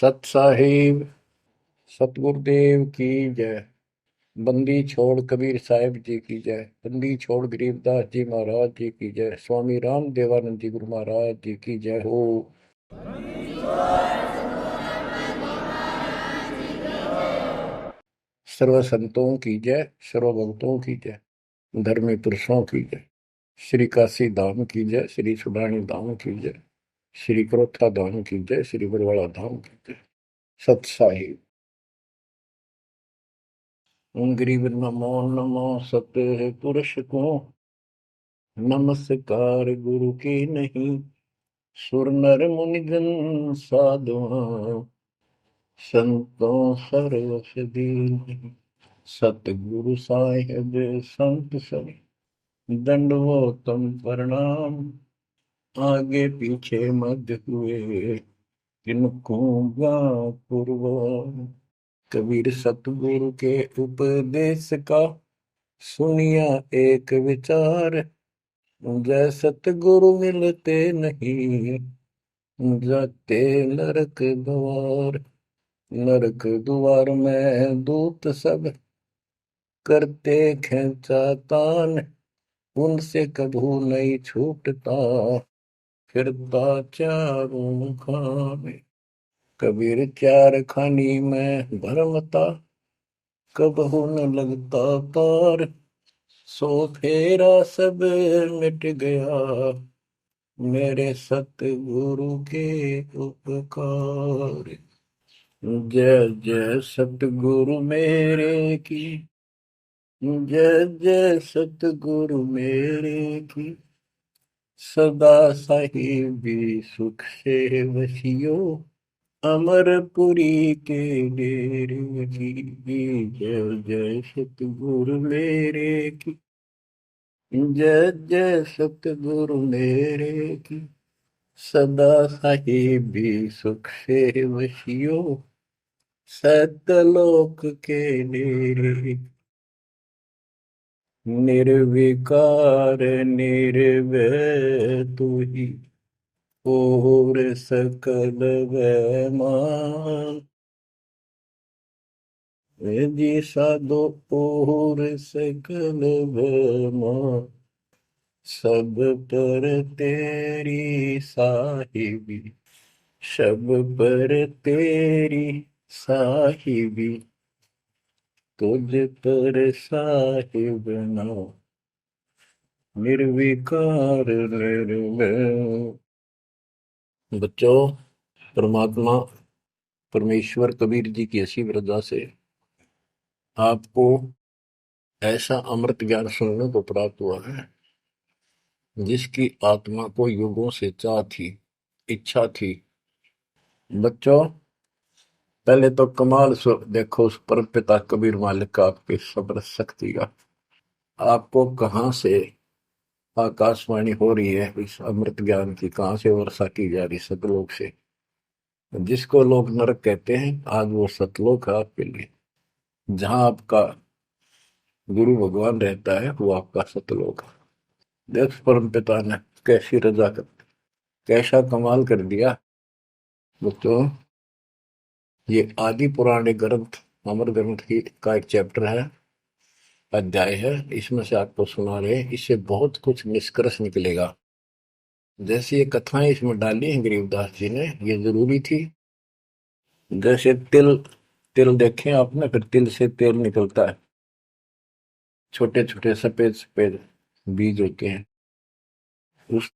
सत साहिब सतगुरुदेव की जय। बंदी छोड़ कबीर साहिब जी की जय। बंदी छोड़ गरीबदास जी महाराज जी की जय। स्वामी राम देवानंद जी गुरु महाराज जी की जय हो। सर्व संतों की जय, सर्व भक्तों की जय, धर्मी पुरुषों की जय। श्री काशी धाम की जय, श्री सुडानी धाम की जय, श्री क्रोथा धाम की जय, श्री बरवाड़ा धाम की जय। सत साहिब। गरीब नमो नमो सत पुरुष को, नमस्कार गुरु की नहीं। सुर नर मुनिजन साधुआ, संतों सरवस दीन। सतगुरु साहिब संत सब, दंडवतम प्रणाम। आगे पीछे मध्य हुए, किनको पूर्व। कबीर सतगुरु के उपदेश का, सुनिया एक विचार। जय सतगुरु मिलते नहीं, जाते नरक द्वार। नरक द्वार में दूत सब, करते खेचा तान। उनसे कभू नहीं छूटता, फिरता चारों खाने। कबीर चार खानी में भरमता, कबहू न लगता पार। सो फेरा सब मिट गया, मेरे सतगुरु के उपकार। जय जय सतगुरु मेरे की, जय जय सतगुरु मेरे की। सदा साहिबी सुख से वसियो, अमरपुरी के डेरे की। जय जय सतगुरु मेरे की, जय जय सतगुरु मेरे की। सदा साहिबी सुख से वसियो, सतलोक के डेरे। निर्विकार निर्भय तू ही, और सकल वैमान। जी साधो और सकल वैमान। सब पर तेरी साहिबी, सब पर तेरी साहिबी। तुझ पर साहिब नाम, निर्विकार निर्भय। बच्चों, परमात्मा परमेश्वर कबीर जी की ऐसी वृद्धा से आपको ऐसा अमृत ज्ञान सुनने को प्राप्त हुआ है, जिसकी आत्मा को युगों से चाह थी, इच्छा थी। बच्चों, पहले तो कमाल देखो उस परम पिता कबीर मालिक का आपके सब्र शक्ति का। आपको कहाँ से आकाशवाणी हो रही है इस अमृत ज्ञान की, कहाँ से वर्षा की जा रही सतलोक से। जिसको लोग नरक कहते हैं, आज वो सतलोक है आपके लिए। जहां आपका गुरु भगवान रहता है, वो आपका सतलोक है। देख परम पिता ने कैसी रजा कर, कैसा कमाल कर दिया। बच्चों, ये आदि पुराने ग्रंथ, अमर ग्रंथ की का एक चैप्टर है, अध्याय है। इसमें से आपको सुना रहे, इससे बहुत कुछ निष्कर्ष निकलेगा। जैसे ये कथाएं इसमें डाली हैं गरीबदास जी ने, ये जरूरी थी। जैसे तिल, तिल देखें आपने, फिर तिल से तेल निकलता है। छोटे छोटे सफेद सफेद बीज होते हैं। उस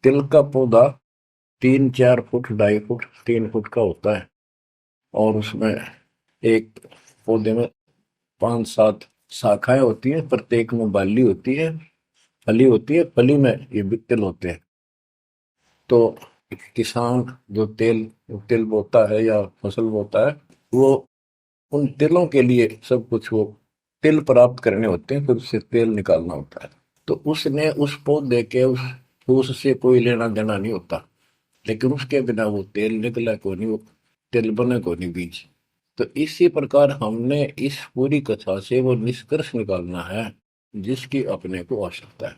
तिल का पौधा 3-4 फुट, 2.5 फुट, 3 फुट का होता है। और उसमें एक पौधे में 5-7 शाखाएं होती हैं, प्रत्येक में बाली होती है, फली होती है। फली में ये भी तिल होते हैं। तो किसान जो तिल तिल बोता है या फसल बोता है, वो उन तिलों के लिए सब कुछ, वो तिल प्राप्त करने होते हैं, फिर उससे तेल निकालना होता है। तो उसने उस पौधे के उस फूस से कोई लेना देना नहीं होता, लेकिन उसके बिना वो तेल निकला को नहीं, वो तेल बने को नहीं बीज। तो इसी प्रकार हमने इस पूरी कथा से वो निष्कर्ष निकालना है, जिसकी अपने को आवश्यकता है।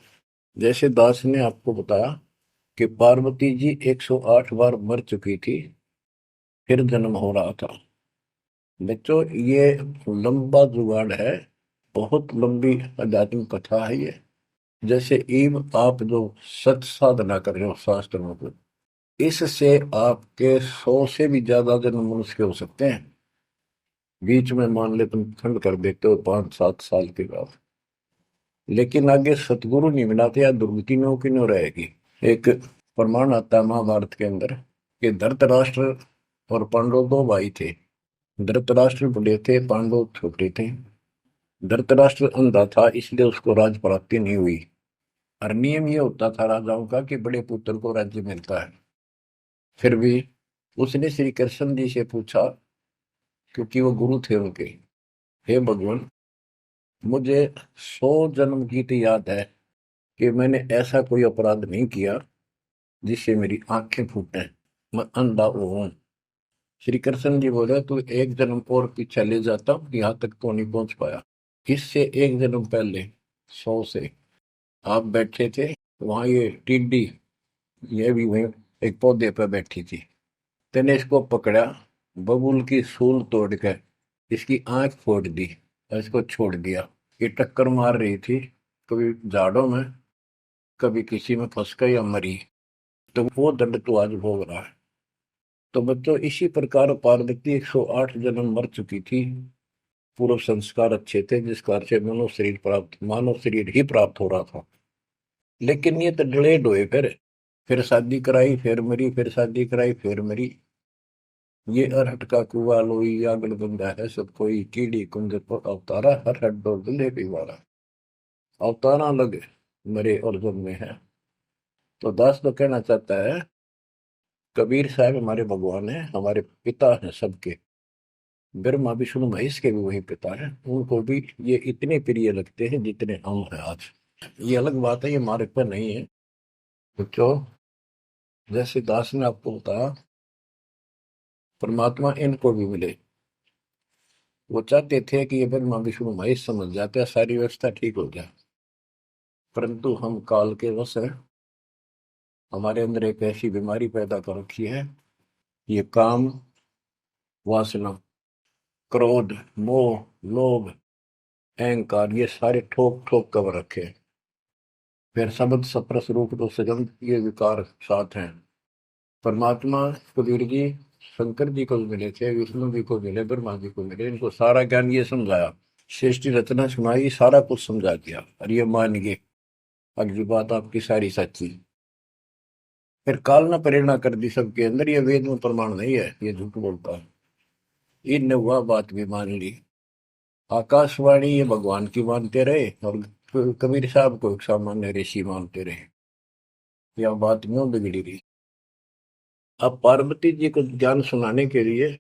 जैसे दास ने आपको बताया कि पार्वती जी 108 बार मर चुकी थी, फिर जन्म हो रहा था। बच्चों, ये लंबा जुगाड़ है, बहुत लंबी आध्यात्मिक कथा है ये। जैसे ईव आप जो सत साधना कर रहे हो शास्त्रों को, इससे आपके 100 से भी ज्यादा जन्म मनुष्य के हो सकते हैं। बीच में मान ले तुम खंड कर देते हो 5-7 साल के बाद, लेकिन आगे सतगुरु नहीं मिलाते या दुर्गति में की न रहेगी। एक प्रमाण आता है महाभारत के अंदर कि धृतराष्ट्र और पांडव दो भाई थे। धृतराष्ट्र बड़े थे, पांडव छोटे थे। धृतराष्ट्र अंधा था, इसलिए उसको राज प्राप्ति नहीं हुई। और नियम ये होता था राजाओं का कि बड़े पुत्र को राज्य मिलता है। फिर भी उसने श्री कृष्ण जी से पूछा, क्योंकि वो गुरु थे उनके, हे भगवान, मुझे 100 जन्म की तो याद है कि मैंने ऐसा कोई अपराध नहीं किया जिससे मेरी आंखें फूटे, मैं अंधा हूं। श्री कृष्ण जी बोले, तू एक जन्म और पीछे ले जाता, यहाँ तक तो नहीं पहुंच पाया। इससे एक जन्म पहले 100 से आप बैठे थे, वहां ये टिड्डी, ये भी वहीं एक पौधे पर बैठी थी। तेने इसको पकड़ा, बबूल की सूल तोड़ के इसकी आंख फोड़ दी और इसको छोड़ दिया। ये टक्कर मार रही थी, कभी झाड़ों में, कभी किसी में फंस कर या मरी। तो वो दंड तो आज भोग रहा है। तो बच्चों, इसी प्रकार पार्वती 108 जन्म मर चुकी थी। पूर्व संस्कार अच्छे थे, जिस कारण से मानव शरीर ही प्राप्त हो रहा था। लेकिन ये तो डिलेड हुए, फिर शादी कराई, फिर मरी, फिर शादी कराई, फिर मरी। ये अरहट का कुआ लोई आगल बंदा है सब कोई, कीड़ी कुंज पर अवतारा, हर हट डोल दुल्हे पिवारा। अवतारा लग मरे और जन्मे हैं। तो दास तो कहना चाहता है, कबीर साहब हमारे भगवान है, हमारे पिता हैं सबके। ब्रह्मा विष्णु महेश के भी वही पिता हैं, उनको भी ये इतने प्रिय लगते हैं जितने हम हैं आज। ये अलग बात है, ये हमारे पर नहीं है। तो क्यों, जैसे दास ने आपको बताया, परमात्मा इनको भी मिले। वो चाहते थे कि ये ब्रह्मा विष्णु महेश समझ जाते, सारी व्यवस्था ठीक हो जाए। परंतु हम काल के वश हैं, हमारे अंदर एक ऐसी बीमारी पैदा कर रखी है, ये काम, वासना, क्रोध, मोह, लोभ, अहंकार, ये सारे ठोक ठोक कर रखे हैं। फिर शब्द सप्रस रूप तो सजन, ये विकार साथ हैं। परमात्मा कबीर जी शंकर जी को भी मिले थे, विष्णु जी को मिले, ब्रह्मा जी को मिले, इनको सारा ज्ञान ये समझाया, सृष्टि रचना सुनाई, सारा कुछ समझा दिया, और ये मान गए अगली बात आपकी सारी सच्ची। फिर काल ने प्रेरणा कर दी सबके अंदर, ये वेद में प्रमाण नहीं है, ये झूठ बोलता है। इनने वह बात भी मान ली। आकाशवाणी ये भगवान की मानते रहे, और कबीर साहब को एक सामान्य ऋषि मानते रहे। यह बात क्यों बिगड़ी रही। अब पार्वती जी को ज्ञान सुनाने के लिए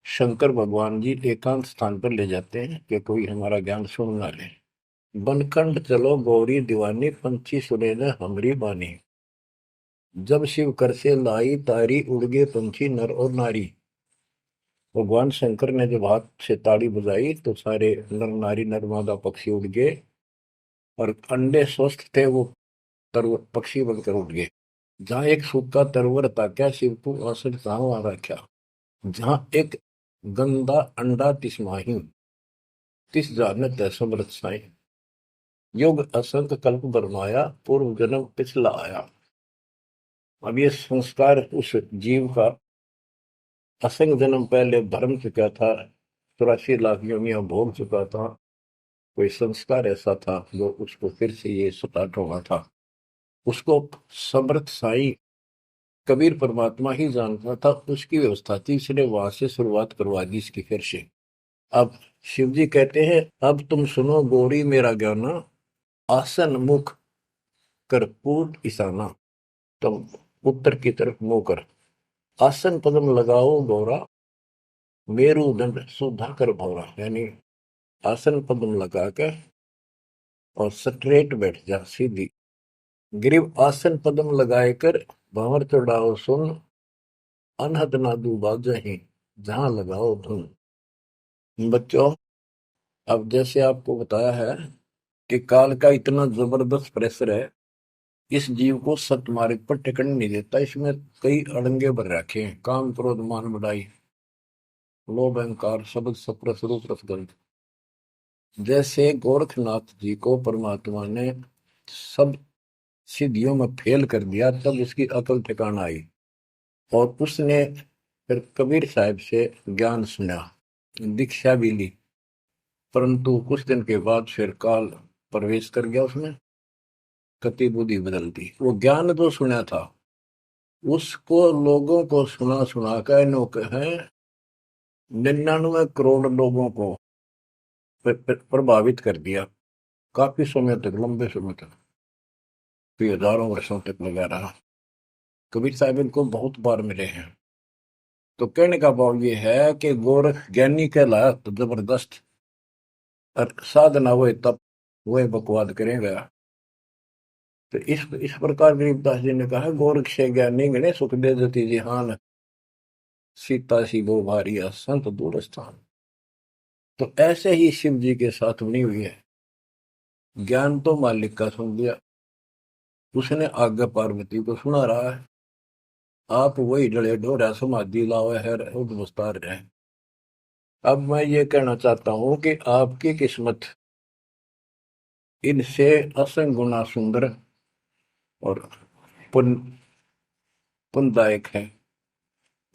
शंकर भगवान जी एकांत स्थान पर ले जाते हैं कि कोई हमारा ज्ञान सुन ना ले। बनखंड चलो गौरी दीवानी, पंछी सुने न हमरी बानी। जब शिव कर से लाई तारी, उड़ गए पंछी नर और नारी। भगवान शंकर ने जब हाथ से ताड़ी बजाई तो सारे नर नारी नर पक्षी उड़ गए, और अंडे स्वस्थ थे वो पक्षी बनकर उड़ गए। जहां एक सूखा तरवर था, क्या शिव को आसन कहाँ रखा। जहां एक गंदा अंडा तिसमाही, तिस जानत समृत साई। युग असंख कल्प बरमाया, पूर्व जन्म पिछला आया। अब ये संस्कार उस जीव का असंख्य जन्म पहले भरम चुका था, 84 लाख योनियां भोग चुका था। कोई संस्कार ऐसा था जो उसको फिर से ये स्टार्ट होना था। उसको समर्थ साई कबीर परमात्मा ही जानता था, उसकी व्यवस्था थी, इसलिए वहां से शुरुआत करवा दी इसकी फिर से। अब शिव जी कहते हैं, अब तुम सुनो गौरी मेरा ज्ञाना, आसन मुख कर पूर्व ईशाना। तुम उत्तर की तरफ मुंह कर, आसन पद्म लगाओ गौरा, मेरुदंड सुधा कर भौरा। यानी आसन पद्म लगा कर और स्ट्रेट बैठ जा सीधी। ग्रीव आसन पद्म लगाए कर, भंवर चढ़ाओ सुन, अनहद नादू बाजही, जहां लगाओ धुन। बच्चों, अब जैसे आपको बताया है कि काल का इतना जबरदस्त प्रेशर है इस जीव को सत मार्ग पर टिकने नहीं देता। इसमें कई अड़ंगे भर रखे हैं, काम क्रोध मान बढ़ाई, लोभ अहंकार शब्द सप्रस रूप रसगंध। जैसे गोरखनाथ जी को परमात्मा ने सब सिद्धियों में फेल कर दिया, तब उसकी अकल ठिकाना आई और उसने फिर कबीर साहब से ज्ञान सुना, दीक्षा भी ली। परंतु कुछ दिन के बाद फिर काल प्रवेश कर गया उसमें, कति बुद्धि बदल दी। वो ज्ञान जो सुना था उसको लोगों को सुना सुना कर लोग हैं 99 करोड़ लोगों को प्रभावित कर दिया। काफी समय तक, लंबे समय तक, फिर हजारों वर्षों तक लगा रहा। कबीर साहब इनको बहुत बार मिले हैं। तो कहने का भाव ये है कि गोरख ज्ञानी कहलाया तो जबरदस्त, और साधना हुए तब वह बकवाद करेगा। तो इस प्रकार गरीबदास जी ने कहा, गोरख से ज्ञानी गणे सुख दे जति जिहान, सीता सी वो भारिया संत दूर स्थान। तो ऐसे ही शिव जी के साथ बनी हुई है। ज्ञान तो मालिक का सुन लिया, उसने आगे पार्वती को सुना रहा है। आप वही डले डोरा समाधि लावे है उद्वस्तार रहे। अब मैं ये कहना चाहता हूं कि आपकी किस्मत इनसे असंग गुना सुंदर और पुण्य पुण्यदायक है,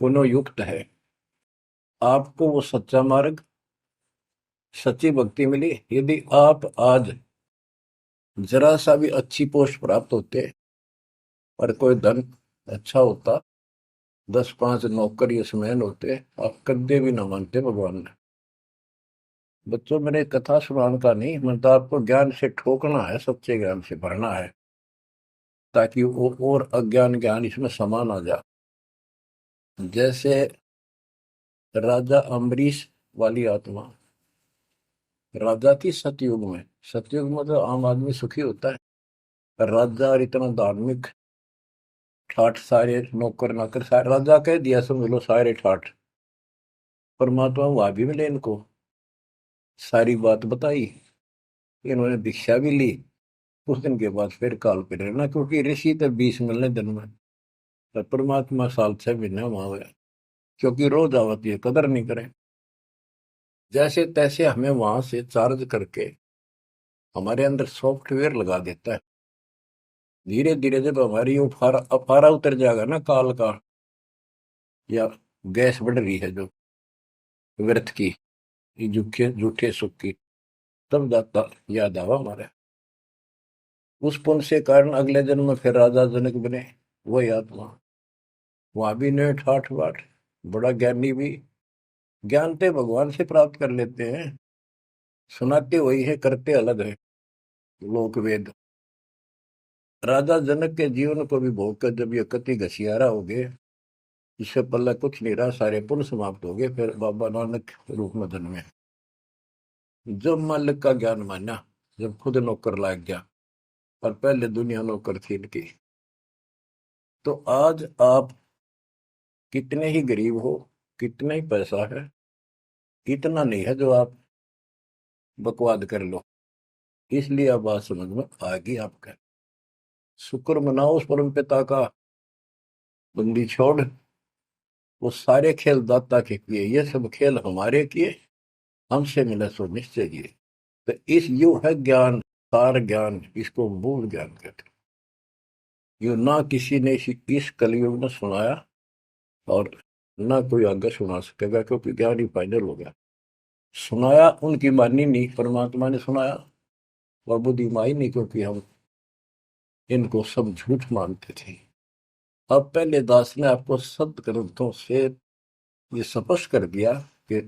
पुनोयुक्त है। आपको वो सच्चा मार्ग, सच्ची भक्ति मिली। यदि आप आज जरा सा भी अच्छी पोस्ट प्राप्त होते और कोई धन अच्छा होता, 10-5 नौकर यशमैन होते, आप कदे भी ना मानते भगवान ने। बच्चों, मैंने कथा सुनाने का नहीं, मतलब आपको ज्ञान से ठोकना है, सच्चे ज्ञान से भरना है, ताकि वो और अज्ञान ज्ञान इसमें समा ना जा। जैसे राजा अम्बरीश वाली आत्मा राजा थी सतयुग में। सतयुग में तो आम आदमी सुखी होता है। राजा और इतना धार्मिक, ठाठ सारे नौकर नाकर सारे, राजा कह दिया समझ लो सारे ठाठ। परमात्मा वहां भी मिले इनको, सारी बात बताई, इन्होंने दीक्षा भी ली। कुछ दिन के बाद फिर काल पे रहना, क्योंकि ऋषि तो 20 मिलने दिन में, पर परमात्मा साल 6 महीने वहां हुए, क्योंकि रोज आवती है, कदर नहीं करे। जैसे तैसे हमें वहां से चार्ज करके हमारे अंदर सॉफ्टवेयर लगा देता है। धीरे धीरे जब हमारी अफारा अफारा उतर जाएगा ना काल का, या गैस बढ़ रही है जो व्यर्थ की, ये झूठे झूठे सुख की, तब जाता याद आवा हमारे। उस पुण्य से कारण अगले जन्म में फिर राजा जनक बने, वही आत्मा। वहां भी ने ठाठ बाट, बड़ा ज्ञानी भी, ज्ञानते भगवान से प्राप्त कर लेते हैं। सुनाते वही है, करते अलग है। लोक वेद। राजा जनक के जीवन को भी भोग कर जब ये कति घसियारा हो गए, इससे पहले कुछ नहीं रहा, सारे पुण्य समाप्त हो गए, फिर बाबा नानक रूप में जन्मे। जब मालिक का ज्ञान माना, जब खुद नौकर लाग गया, और पहले दुनिया नौकर थी इनकी। तो आज आप कितने ही गरीब हो, कितना ही पैसा है, इतना नहीं है जो आप बकवाद कर लो। इसलिए अब बात समझ में आ गई आपका। शुक्र मनाओ उस परम पिता का, बंदी छोड़। वो सारे खेल दाता के किए, ये सब खेल हमारे किए, हमसे मिले सो निश्चय किए। तो इस यू है ज्ञान, सार ज्ञान, इसको मूल ज्ञान कहते हैं। यू ना किसी ने इस कलयुग में सुनाया, और ना कोई आगे सुना सकेगा, क्योंकि ज्ञान ही फाइनल हो गया। सुनाया उनकी मानी नहीं, परमात्मा ने सुनाया, और बुद्धि माई नहीं, क्योंकि हम इनको सब झूठ मानते थे। अब पहले दास ने आपको सद ग्रंथों से ये स्पष्ट कर दिया कि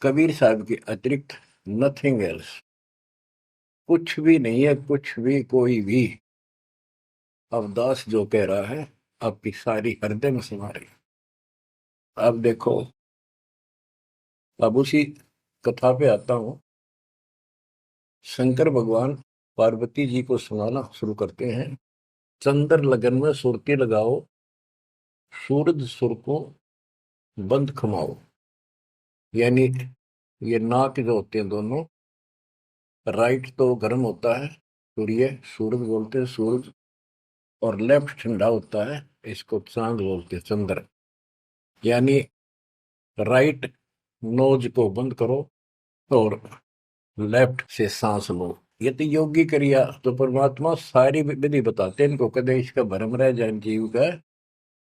कबीर साहब के अतिरिक्त नथिंग एल्स, कुछ भी नहीं है, कुछ भी कोई भी। अब दास जो कह रहा है आपकी सारी हृदय में समा रही। अब देखो, अब उसी कथा पे आता हूं। शंकर भगवान पार्वती जी को सुनाना शुरू करते हैं। चंद्र लगन में सुरती लगाओ, सूरज सुर को बंद खमाओ। यानी ये नाक जो होते हैं दोनों, राइट तो गर्म होता है, सूर्य, सूरज बोलते हैं सूरज, और लेफ्ट ठंडा होता है, इसको चांद बोलते हैं, चंद्र। यानी राइट नोज को बंद करो और लेफ्ट से सांस लो। ये तो योगी क्रिया। तो परमात्मा सारी विधि बताते हैं इनको, कदे इसका भरम रह जाए जीव का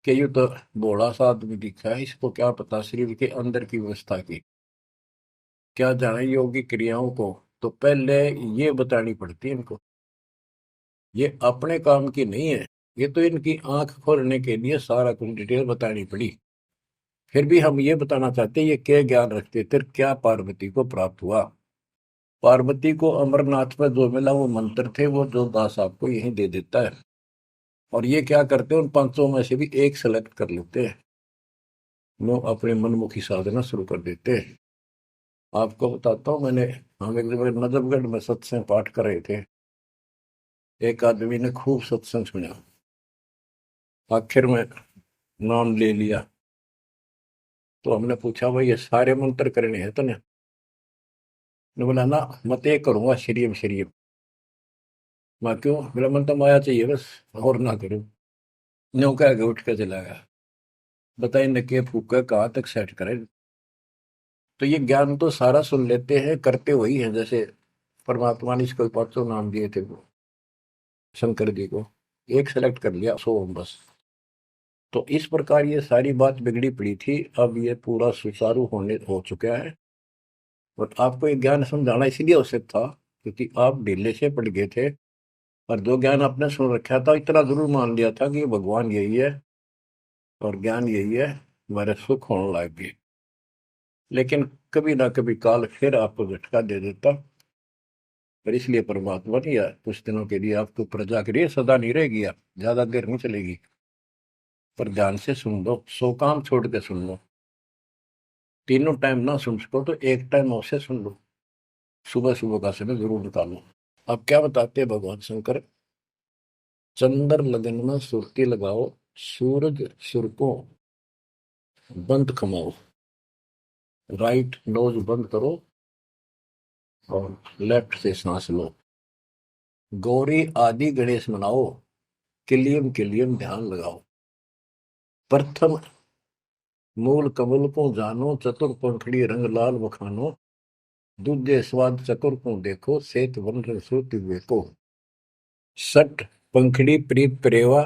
कि यू तो भोला सा आदमी दिखा है, इसको क्या पता शरीर के अंदर की व्यवस्था की, क्या जाने योगी क्रियाओं को। तो पहले ये बतानी पड़ती है इनको, ये अपने काम की नहीं है। ये तो इनकी आंख खोलने के लिए सारा कुछ डिटेल बतानी पड़ी। फिर भी हम ये बताना चाहते हैं ये क्या ज्ञान रखते थे, क्या पार्वती को प्राप्त हुआ। पार्वती को अमरनाथ में जो मिला वो मंत्र थे, वो जो दास आपको यही दे देता है। और ये क्या करते हैं, उन पांचों में से भी एक सेलेक्ट कर लेते हैं, वो अपने मनमुखी साधना शुरू कर देते हैं। आपको बताता हूँ, हम एक जगह नजफगढ़ में सत्संग पाठ कर रहे थे। एक आदमी ने खूब सत्संग सुना, आखिर में नाम ले लिया। तो हमने पूछा भाई ये सारे मंत्र करने हैं तने? ने बोला ना, मत एक करूंगा श्रीम श्रीम। मैं क्यों? मेरा मन तो माया चाहिए बस, और ना करूं। न्यू कह के उठ के चला गया। बताइए न के फूका कहाँ तक सेट करे। तो ये ज्ञान तो सारा सुन लेते हैं, करते वही है। जैसे परमात्मा ने इसको पांचों नाम दिए थे वो शंकर जी को, एक सेलेक्ट कर लिया सोम बस। तो इस प्रकार ये सारी बात बिगड़ी पड़ी थी, अब ये पूरा सुचारू होने हो चुका है। और आपको ये ज्ञान समझाना इसीलिए आवश्यक था क्योंकि आप ढीले से पड़ गए थे। और जो ज्ञान आपने सुन रखा था इतना जरूर मान लिया था कि ये भगवान यही है और ज्ञान यही है, हमारे सुख होने लग गए। लेकिन कभी ना कभी काल फिर आपको झटका दे देता। पर इसलिए परमात्मा ने यार कुछ दिनों के लिए आपको प्रजा के लिए सदा नहीं रहेगी, आप ज्यादा देर नहीं चलेगी। पर ध्यान से सुन लो, सो काम छोड़ के सुन लो। तीनों टाइम ना सुन सको तो एक टाइम अवश्य सुन लो, सुबह सुबह का समय जरूर निकालो। अब क्या बताते हैं भगवान शंकर, चंद्र लगन में सुरती लगाओ, सूरज सुर को बंद कमाओ, राइट नोज बंद करो और लेफ्ट से सांस लो। गौरी आदि गणेश मनाओ, किलियम किलियम ध्यान लगाओ। प्रथम मूल कमल को जानो, चतुर पंखड़ी रंग लाल बखानो। दूजे स्वाद चतुर को देखो, सेत वन रसोति को। सठ पंखड़ी प्रीत प्रेवा,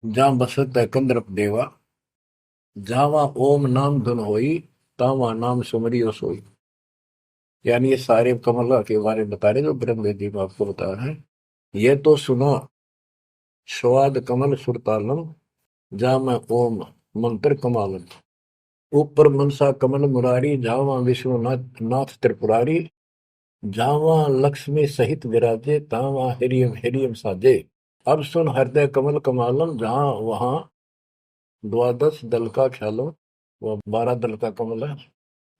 जहाँ बसत है कंद्रप देवा। जावा ओम नाम धुन होई, तावा नाम सुमरियो सोई। यानी ये सारे कमल के बारे में बता रहे जो ब्रह्म वेदी में आपको बता रहे हैं। ये तो सुनो, स्वाद कमल सुरतालम, जा मैं ओम मंत्र कमालम। ऊपर मनसा कमल मुरारी, जावा विश्वनाथ नाथ त्रिपुरारी। जावा लक्ष्मी सहित विराजे, तावा हिरियम हिरियम साजे। अब सुन हृदय कमल कमालम, जहां वहां द्वादश दल का ख्यालो, वो 12 दल का कमल है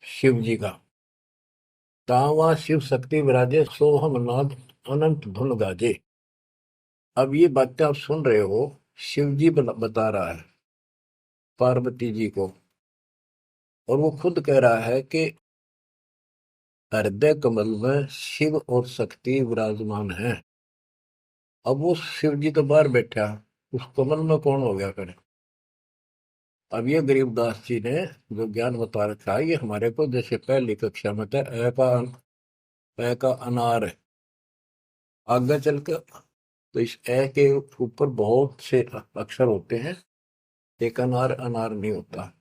शिव जी का। तावा शिव शक्ति विराजे, सोहम नाद अनंत धुन गाजे। अब ये बातें आप सुन रहे हो, शिव जी बता रहा है पार्वती जी को। और वो खुद कह रहा है कि हृदय कमल में शिव और शक्ति विराजमान है। अब वो शिव जी तो बाहर बैठा, उस कमल में कौन हो गया करे। अब ये गरीबदास जी ने जो ज्ञान बता रखा है, ये हमारे को जैसे पहली कक्षा में था, ए का अनार है। आगे चल कर तो इस ए के ऊपर बहुत से अक्षर होते हैं, एक अनार अनार नहीं होता।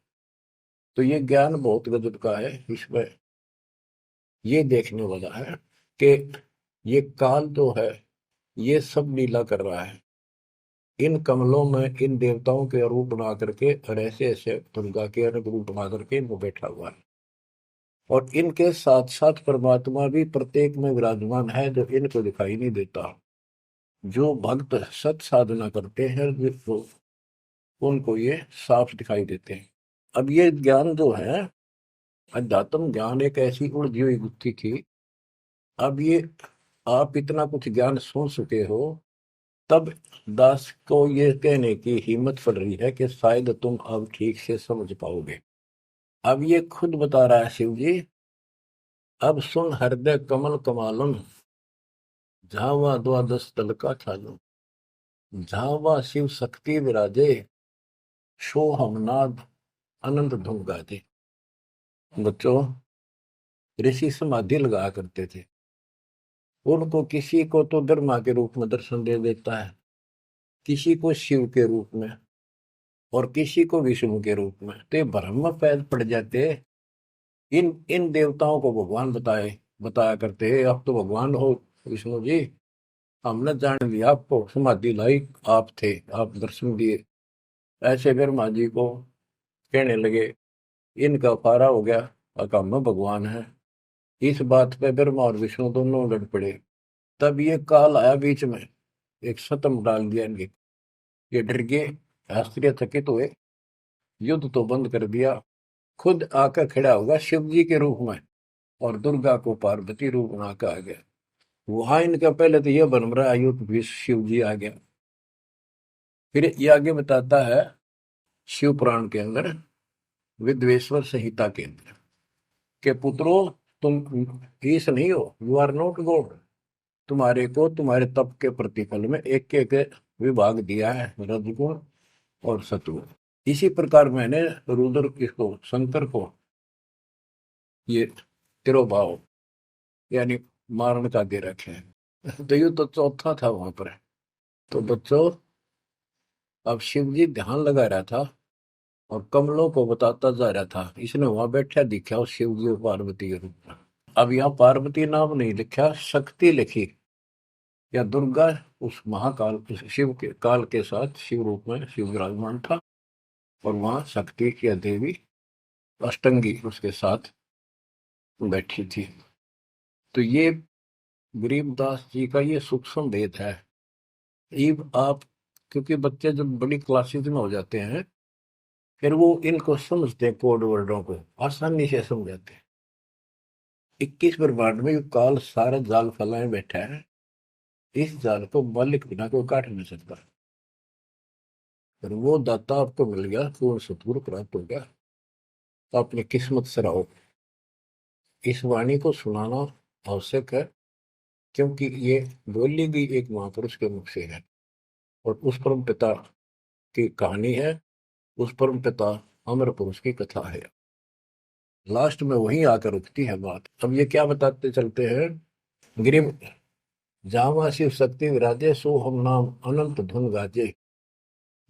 तो ये ज्ञान बहुत गजब का है। इसमें ये देखने वाला है कि ये काल जो है ये सब लीला कर रहा है। इन कमलों में इन देवताओं के रूप बना करके और ऐसे ऐसे दुर्गा के अलग रूप बना करके इनको बैठा हुआ है। और इनके साथ साथ परमात्मा भी प्रत्येक में विराजमान है जो इनको दिखाई नहीं देता। जो भक्त सत साधना करते हैं तो उनको ये साफ दिखाई देते हैं। अब ये ज्ञान जो है, अध्यात्म ज्ञान एक ऐसी उलझी हुई गुत्थी थी। अब ये आप इतना कुछ ज्ञान सुन चुके हो, तब दास को ये कहने की हिम्मत पड़ रही है कि शायद तुम अब ठीक से समझ पाओगे। अब ये खुद बता रहा है शिव जी, अब सुन हृदय कमल कमालन, झावा द्वादश तल का छालो। झावा शिव शक्ति विराजे, सोहमनाद अनंत धुन गाजे। बच्चों, ऋषि समाधि लगा करते थे। उनको किसी को तो ब्रह्मा के रूप में दर्शन दे देता है, किसी को शिव के रूप में, और किसी को विष्णु के रूप में। तो ये भ्रम में पैर पड़ जाते। इन इन देवताओं को भगवान बताया करते हैं, आप तो भगवान हो विष्णु जी, हमने जान लिया आपको, समाधि लाई आप थे, आप दर्शन दिए। ऐसे ब्रह्मा जी को कहने लगे, इनका पारा हो गया, अकाम में भगवान है। इस बात पे ब्रह्मा और विष्णु दोनों लड़ पड़े। तब ये काल आया बीच में, एक सतम डाल दिया इनके। ये डर गए, शास्त्रीय थकित हुए, युद्ध तो बंद कर दिया, खुद आकर खड़ा होगा शिव जी के रूप में, और दुर्गा को पार्वती रूप बना के आ गया। वहां इनका पहले तो यह बन रहा है युद्ध भी शिव जी आ गया। फिर ये आगे बताता है शिव पुराण के अंदर, विद्वेश्वर संहिता के अंदर, के पुत्रों, तुम ईश नहीं हो, यू आर नॉट गॉड। तुम्हारे को तुम्हारे तप के प्रतिफल में एक एक विभाग दिया है, रजगुण और सत्वगुण। इसी प्रकार मैंने रुद्र इसको, शंकर को, ये तिरोभाव यानी मारण का दे रखे हैं। तो ये तो चौथा था वहां पर। तो बच्चों, अब शिव जी ध्यान लगा रहा था और कमलों को बताता जा रहा था। इसने वहां बैठा दिखा उस शिव जी और पार्वती के रूप में। अब यहाँ पार्वती नाम नहीं लिखा, शक्ति लिखी, या दुर्गा उस महाकाल, उस शिव के काल के साथ शिव रूप में शिव विराजमान था, और वहां शक्ति की देवी अष्टंगी उसके साथ बैठी थी। तो ये गरीबदास जी का ये सूक्ष्म भेद है। इब आप, क्योंकि बच्चे जब बड़ी क्लासेस में हो जाते हैं, फिर वो इनको समझते हैं, कोड वर्डों को आसानी से समझ जाते हैं। 21 ब्रह्मांड में काल सारा जाल फैलाए बैठा है, इस जाल को मालिक बिना कोई काट नहीं सकता। फिर वो दाता आपको मिल गया, पूर्ण सतगुरु प्राप्त हो गया, तो अपनी किस्मत से रहो। इस वाणी को सुनाना आवश्यक है, क्योंकि ये बोली गई एक महापुरुष के मुख से है, और उस परम पिता की कहानी है, उस परम पिता अमर पुरुष की कथा है। लास्ट में वहीं आकर रुकती है बात। अब ये क्या बताते चलते हैं, गिरिम जावा शिव शक्ति विराजे, सो हम नाम अनंत धुन गाजे।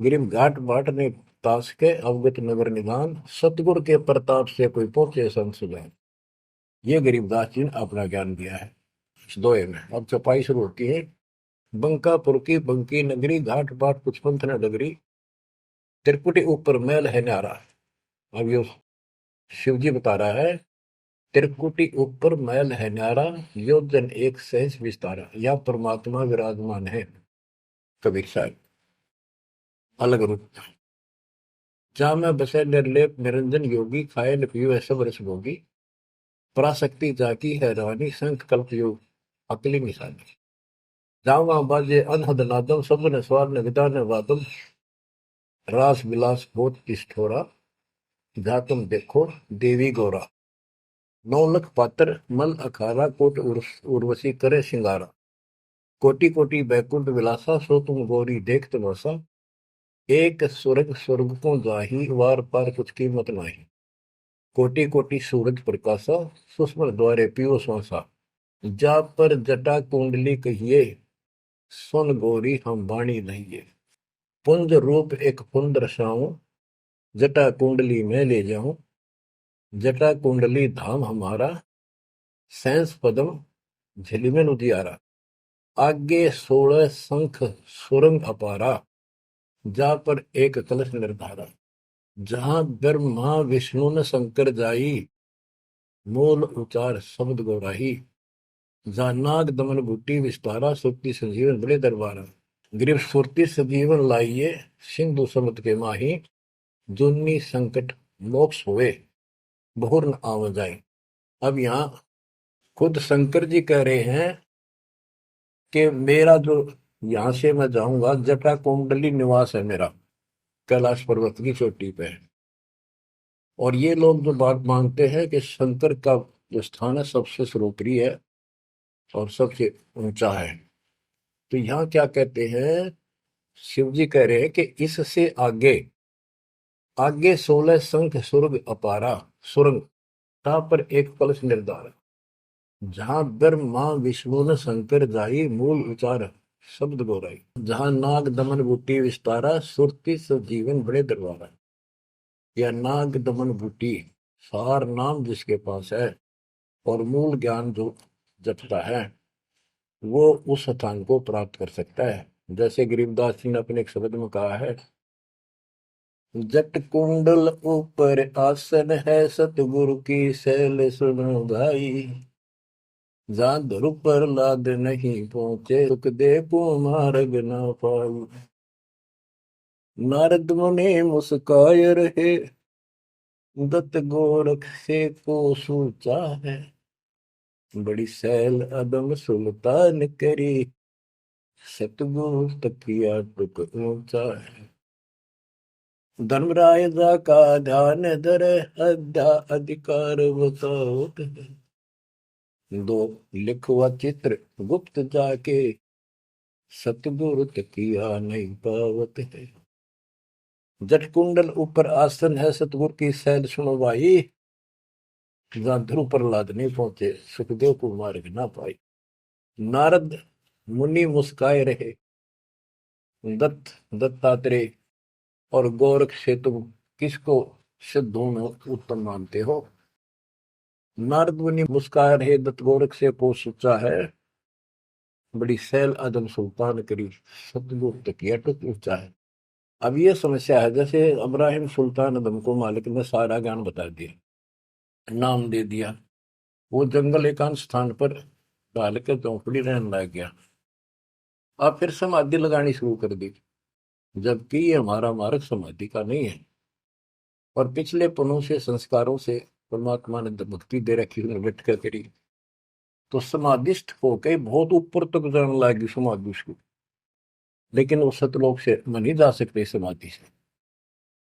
गिरिम घाट बाट ने तास के, अवगत नगर निदान, सतगुर के प्रताप से कोई पहुंचे संसुजान। ये गरीबदास जी ने अपना ज्ञान दिया है इस दोहे में। अब चौपाई शुरू होती है। बंकापुर की बंकी नगरी, घाट बाट कुछ पंथ न डगरी, त्रिपुटी ऊपर मैल है न्यारा। अब ये शिव जी बता रहा है, त्रिकुटी ऊपर मैल है न्यारा, योजन एक सहज विस्तारा। यह परमात्मा विराजमान है। कबीर साहब अलग रूप, जहाँ में बसे निर्लेप निरंजन योगी, खाए न पियो सब रस भोगी, पराशक्ति जाकी है रानी, संख कल्प योग अकली निशानी। जहाँ वहाँ बाजे अनहद नादम, सब न स्वार न विदा न वादम, रास विलास बहुत किष्ठोरा, जहाँ तुम देखो देवी गौरा। नौलख पात्र मल अखारा, कोट उर्वशी करे सिंगारा, कोटि कोटि बैकुंठ विलासा, सो तुम गौरी देख तमाशा, एक स्वर्ग स्वर्ग को जाही, वार पार कुछ कीमत नाही, कोटि कोटि सूरज प्रकाशा, सुषमन द्वारे पियो श्वासा, जा पर जटा कुंडली कहिए, सुन गौरी हम वाणी नहीं। पुंज रूप एक पुंज रसाऊं, जटा कुंडली में ले जाऊं, जटा कुंडली धाम हमारा, सैंस पदम झिलमिल उजियारा, आगे 16 शंख सुरंग अपारा, जा पर एक कलश निर्धारा। जहां ब्रह्मा विष्णु न शंकर जाई, मूल उचार शब्द गौराही, जहाँ नाग दमन बूटी विस्तारा, सुक्ति संजीवन बड़े दरबारा। गिरफ सुरती सजीवन लाइए, सिंधु समुद्र के माही, जुन्नी संकट मोक्ष हुए, बहुर न आव जाए। अब यहाँ खुद शंकर जी कह रहे हैं कि मेरा जो यहाँ से मैं जाऊंगा, जटा कुंडली निवास है मेरा, कैलाश पर्वत की चोटी पे है। और ये लोग जो बात मानते हैं कि शंकर का जो स्थान है सबसे सर्वोपरि है और सबसे ऊंचा है, तो यहाँ क्या कहते हैं शिव जी कह रहे हैं कि इससे आगे आगे 16 संख सुरग अपारा सुरंग ता पर एक कलश निर्धार जहां ब्रह्मा विष्णु न शंकर जाई मूल उचार शब्द गोराई जहां नाग दमन बूटी विस्तारा सुरति सजीवन बड़े दरबारा। या नाग दमन बूटी सार नाम जिसके पास है और मूल ज्ञान जो जपता है वो उस स्थान को प्राप्त कर सकता है। जैसे गरीबदास जी ने अपने एक शब्द में कहा है, जट कुंडल ऊपर आसन है सतगुरु की सैल सुनो भाई जहां ध्रुव पर लाद नहीं पहुंचे सुख दे को मार्ग न पाई। नारद मुनि मुस्काय रहे दत्त गोरख से को सूचा है बड़ी सैल अदम सुल्तान करी सतगुरु तकिया टुक ऊंचा है। धर्मराय जा का ध्यान धरे अध्या अधिकार बताओ दो लिखवा चित्र गुप्त जाके सतगुरु तकिया नहीं पावत है। जट कुंडल ऊपर आसन है सतगुरु की सैल सुनो भाई जहां ध्रुव प्रहलाद नहीं पहुंचे सुखदेव को मार्ग ना पाई। नारद मुनि मुस्काए रहे दत्तात्रेय और गोरख से तुम किसको सिद्धों में उत्तम मानते हो। नारद मुनि मुस्काए रहे दत्त गोरख से को सोचा है बड़ी सैल आदम सुल्तान करी सतगुरु तकिया टुक ऊंचा है। अब ये समस्या है, जैसे इब्राहिम सुल्तान आदम को मालिक ने सारा ज्ञान बता दिया नाम दे दिया वो जंगल एकांत स्थान पर डालकर चौपड़ी रहने लग गया। अब फिर समाधि लगानी शुरू कर दी जबकि ये हमारा मार्ग समाधि का नहीं है और पिछले पनों से संस्कारों से परमात्मा ने भक्ति दे रखी बैठ कर करी तो समाधिस्थ होके बहुत ऊपर तक जाने लगी समाधि उसको। लेकिन वो सतलोक से मन नहीं जा सकते समाधि से।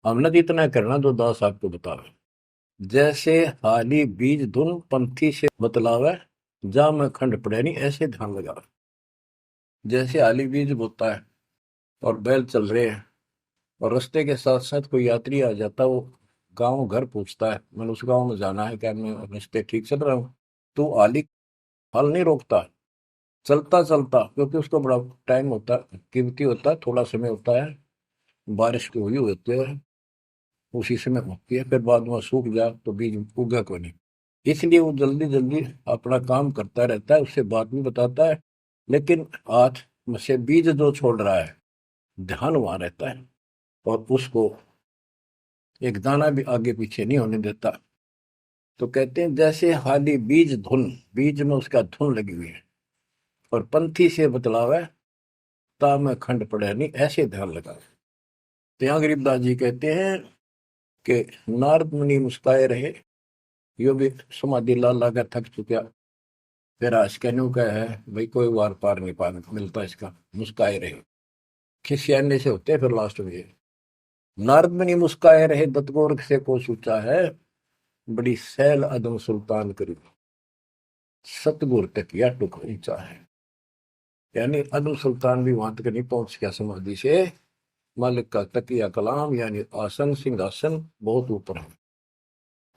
हमने तो इतना करना जो दास आपको बतावे जैसे हाली बीज धुन पंथी से बतलावे जा मैं खंड पड़े नहीं ऐसे ध्यान लगा। जैसे हाली बीज बोता है और बैल चल रहे हैं और रास्ते के साथ साथ कोई यात्री आ जाता वो गांव घर पूछता है मैंने उस गांव में जाना है क्या मैं रास्ते ठीक चल रहा हूँ तो आली फल नहीं रोकता चलता चलता क्योंकि उसको बड़ा टाइम होता है कीमती होता है थोड़ा समय होता है बारिश की हुई होती है उसी समय होती है फिर बाद में सूख जाए तो बीज उगा को नहीं इसलिए वो जल्दी जल्दी अपना काम करता रहता है उससे बात भी बताता है लेकिन हाथ में से बीज जो छोड़ रहा है ध्यान वहां रहता है और उसको एक दाना भी आगे पीछे नहीं होने देता। तो कहते हैं जैसे हाली बीज धुन बीज में उसका धुन लगी हुई है और पंथी से बतलावे ता में खंड पड़े नहीं ऐसे ध्यान लगा। तो यहाँ गरीबदास जी कहते हैं कि नारद मुनि मुस्काए रहे यो भी समाधि ला लाकर थक चुका फिर आज कहने का है भाई कोई वार पार नहीं पा मिलता इसका मुस्काए रहे खिसियाने से होते फिर लास्ट में नारद मुनि मुस्काए रहे दत्तगोरख से को सूचा है बड़ी सैल अदम सुल्तान करी सतगुर तक या टुक ऊंचा है। यानी अदम सुल्तान भी वहां तक नहीं पहुंच गया समाधि से मालिक का तकिया कलाम यानी आसन सिंहासन बहुत ऊपर है।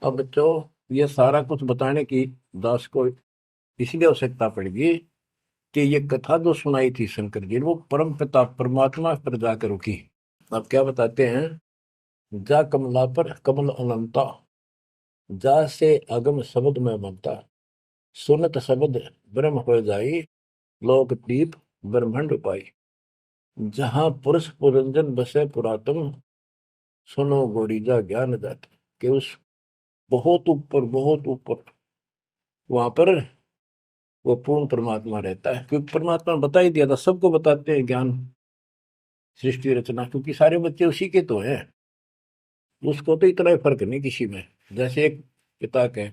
अब बच्चों ये सारा कुछ बताने की दास को इसलिए आवश्यकता पड़ेगी कि ये कथा जो सुनाई थी शंकर जी ने वो परम पिता परमात्मा पर जाकर रुकी। अब क्या बताते हैं जा कमला पर कमल अनंता जा से अगम शब्द में बनता सुनत शब्द ब्रह्म हो जाई लोक दीप ब्रह्मंड पाई जहां पुरुष पुरंजन बसे पुरातन सुनो गोरीजा ज्ञान जात कि उस बहुत ऊपर वहां पर वो पूर्ण परमात्मा रहता है क्योंकि परमात्मा ने बता ही दिया था सबको बताते हैं ज्ञान सृष्टि रचना क्योंकि सारे बच्चे उसी के तो है उसको तो इतना ही फर्क नहीं किसी में। जैसे एक पिता के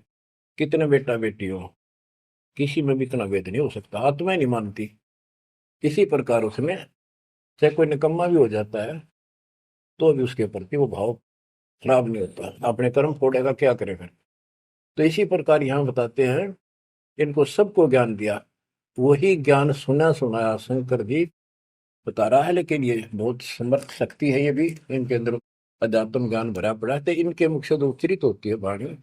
कितने बेटा बेटी हो किसी में भी इतना भेद नहीं हो सकता आत्मा ही नहीं मानती। इसी प्रकार उसमें चाहे कोई निकम्मा भी हो जाता है तो भी उसके प्रति वो भाव खराब नहीं होता अपने कर्म फोड़ेगा क्या करे फिर। तो इसी प्रकार यहाँ बताते हैं इनको सबको ज्ञान दिया वही ज्ञान सुना सुनाया शंकर जी बता रहा है, लेकिन ये बहुत समर्थ शक्ति है, ये भी इनके अंदर अध्यात्म ज्ञान भरा पड़ा है, तो इनके मुख से जो उच्चरित होती है वाणी,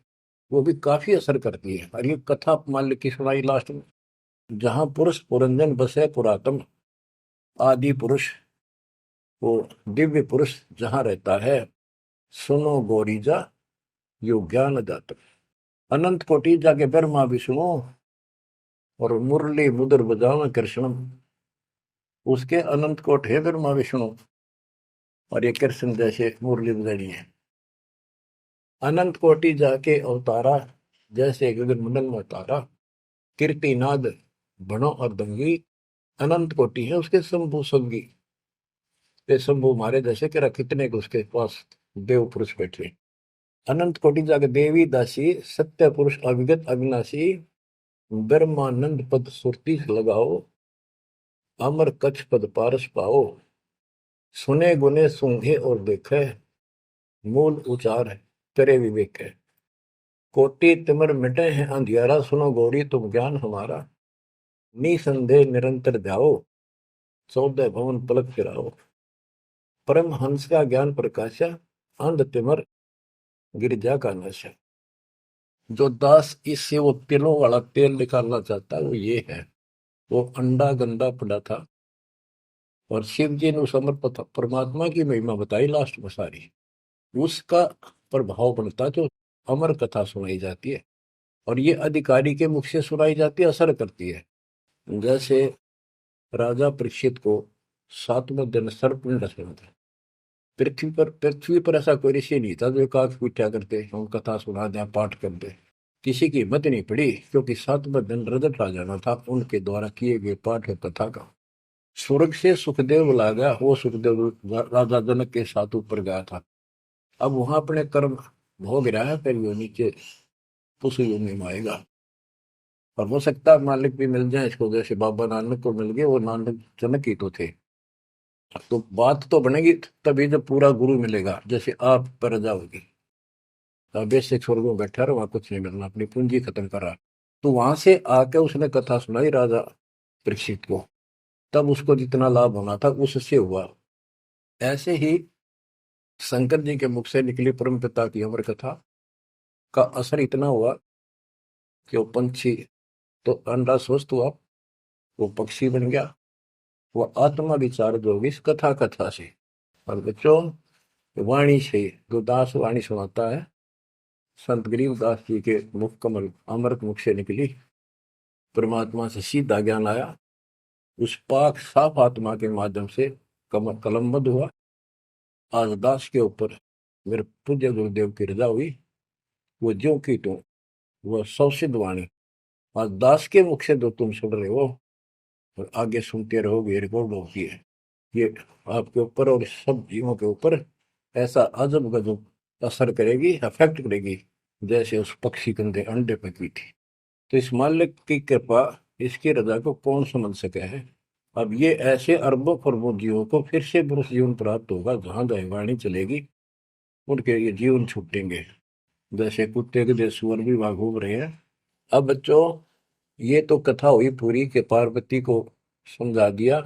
वो भी काफी असर करती है। और ये कथा मान ली की सुनाई लास्ट में, जहां पुरुष पुरंजन बसे पुरातन, आदि पुरुष, वो दिव्य पुरुष जहां रहता है, सुनो गोरीजा यो ज्ञान दाता। अनंत कोटि जाके ब्रह्मा विष्णु और मुरली मुदर बजाओ कृष्णम, उसके अनंत कोट है ब्रह्मा विष्णु, और ये कृष्ण जैसे मुरली बजानी है। अनंत कोटि जाके अवतारा, जैसे गगन मंडल में तारा, कीर्तिनाद बनो और दंगी, अनंत कोटि है उसके शंभु संगी। ये शंभु मारे जैसे कि कितने को उसके पास देव पुरुष बैठे। अनंत कोटि जाके देवी दासी, सत्य पुरुष अविगत अविनाशी, ब्रह्मानंद पद सुरती लगाओ, अमर कच्छ पद पारस पाओ, सुने गुने सूंघे और देखे, मूल उचार है तेरे विवेक है। कोटि तिमर मिटे हैं अंधियारा, सुनो गौरी तुम ज्ञान हमारा, निसंदेह निरंतर ध्याओ, 14 भवन पलक फिराओ। परम हंस का ज्ञान प्रकाशा, अंध तिमर गिरजा का नशा। जो दास इससे वो तिलों वाला तेल निकालना चाहता है, वो ये है। वो अंडा गंदा पड़ा था, और शिव जी ने उस अमर परमात्मा की महिमा बताई लास्ट में सारी, उसका प्रभाव बनता जो अमर कथा सुनाई जाती है, और ये अधिकारी के मुख से सुनाई जाती है, असर करती है। जैसे राजा परीक्षित को 7वें दिन सर्प ने डसा था। पृथ्वी पर ऐसा कोई ऋषि नहीं था जो एकाक पूछा करते हम कथा सुना दें पाठ कर दे। किसी की हिम्मत नहीं पड़ी, क्योंकि 7वें दिन रजत आ जाना था उनके द्वारा किए गए पाठ और कथा का। स्वर्ग से सुखदेव बुला गया, वो सुखदेव राजा जनक के साथ ऊपर गया था। अब वहां अपने कर्म भोग रहा है, फिर वो नीचे उस योनि में आएगा। और हो सकता है मालिक भी मिल जाए इसको, जैसे बाबा नानक को मिल गए, वो नानक जनक ही तो थे। तो बात तो बनेगी तभी जब पूरा गुरु मिलेगा, जैसे आप पर जाओगी। बेसिक स्वर्ग में बैठा रहा, वहां कुछ नहीं मिलना, अपनी पूंजी खत्म करा। तो वहां से आके उसने कथा सुनाई राजा परीक्षित को, तब उसको जितना लाभ होना था उससे हुआ। ऐसे ही शंकर जी के मुख से निकली परम पिता की अमर कथा का असर इतना हुआ कि वो पंछी तो अंडा स्वस्थ हुआ, वो पक्षी बन गया, वो आत्मा विचार जो होगी इस कथा कथा से। और बच्चों, वाणी से जो दास वाणी सुनाता है, संत गरीबदास जी के मुख कमल अमृत मुख से निकली, परमात्मा से सीधा ज्ञान आया, उस पाक साफ आत्मा के माध्यम से कमल कलमबद्ध हुआ। आज दास के ऊपर मेरे पूज्य गुरुदेव की रजा हुई, वो ज्यों की त्यों, वह सौसिद्ध वाणी आज दास के मुख से जो तुम सुन रहे हो और आगे सुनते रहोगे, रिकॉर्ड होती है, ये आपके ऊपर और सब जीवों के ऊपर ऐसा अजब गजब असर करेगी, अफेक्ट करेगी, जैसे उस पक्षी कंधे अंडे पे की थी। तो इस मालिक की कृपा, इसकी रजा को कौन समझ सके है। अब ये ऐसे अरबों खरबों जीवों को फिर से पुरुष जीवन प्राप्त होगा, जहां दैवाणी चलेगी उनके ये जीवन छूटेंगे, जैसे कुत्ते के देश सुअर भी वहां घूम रहे हैं। अब बच्चों, ये तो कथा हुई पूरी के पार्वती को समझा दिया,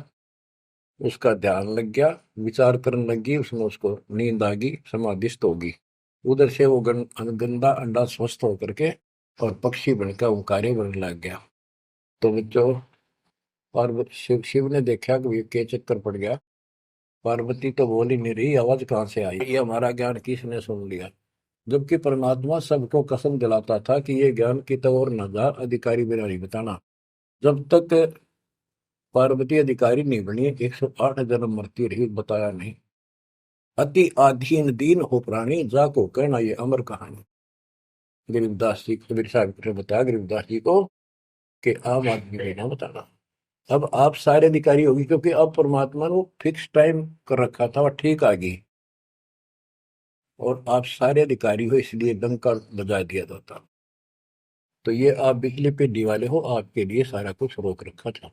उसका ध्यान लग गया, विचार करने लगी, उसमें उसको नींद आ गई, समाधिस्थ होगी। उधर से वो गंदा अंडा स्वस्थ होकर के और पक्षी बनकर ओंकारे बनने लग गया। तो बच्चों, पार्वती शिव ने देखा कि ये के चक्कर पड़ गया, पार्वती तो बोल ही नहीं रही, आवाज कहाँ से आई, ये हमारा ज्ञान किसने सुन लिया। जबकि परमात्मा सबको कसम दिलाता था कि ये ज्ञान की तो और न जा, अधिकारी बिना नहीं बताना। जब तक पार्वती अधिकारी नहीं बनी, 108 जन्म मरती रही, बताया नहीं। अति आधीन दीन हो प्राणी, जाको कहना ये अमर कहानी। गरीबदास जी कबीर साहब ने बताया गरीबदास जी को कि आम आदमी को ना बताना। अब आप सारे अधिकारी होगी, क्योंकि अब परमात्मा ने फिक्स टाइम कर रखा था और ठीक आ गई, और आप सारे अधिकारी हो, इसलिए डंका बजा दिया जाता। तो ये आप बिजली पे दिवाले हो, आपके लिए सारा कुछ रोक रखा था।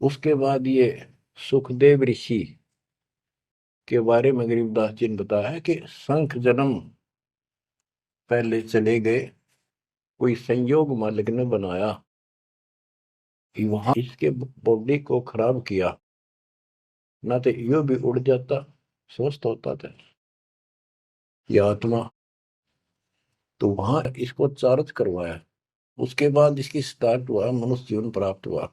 उसके बाद ये सुखदेव ऋषि के बारे में गरीबदास जी ने बताया है कि शंख जन्म पहले चले गए, कोई संयोग मालिक ने बनाया कि वहां इसके बॉडी को खराब किया, ना तो यो भी उड़ जाता, स्वस्थ होता था ये आत्मा। तो वहां इसको चार्ज करवाया, उसके बाद इसकी स्टार्ट हुआ, मनुष्य जीवन प्राप्त हुआ।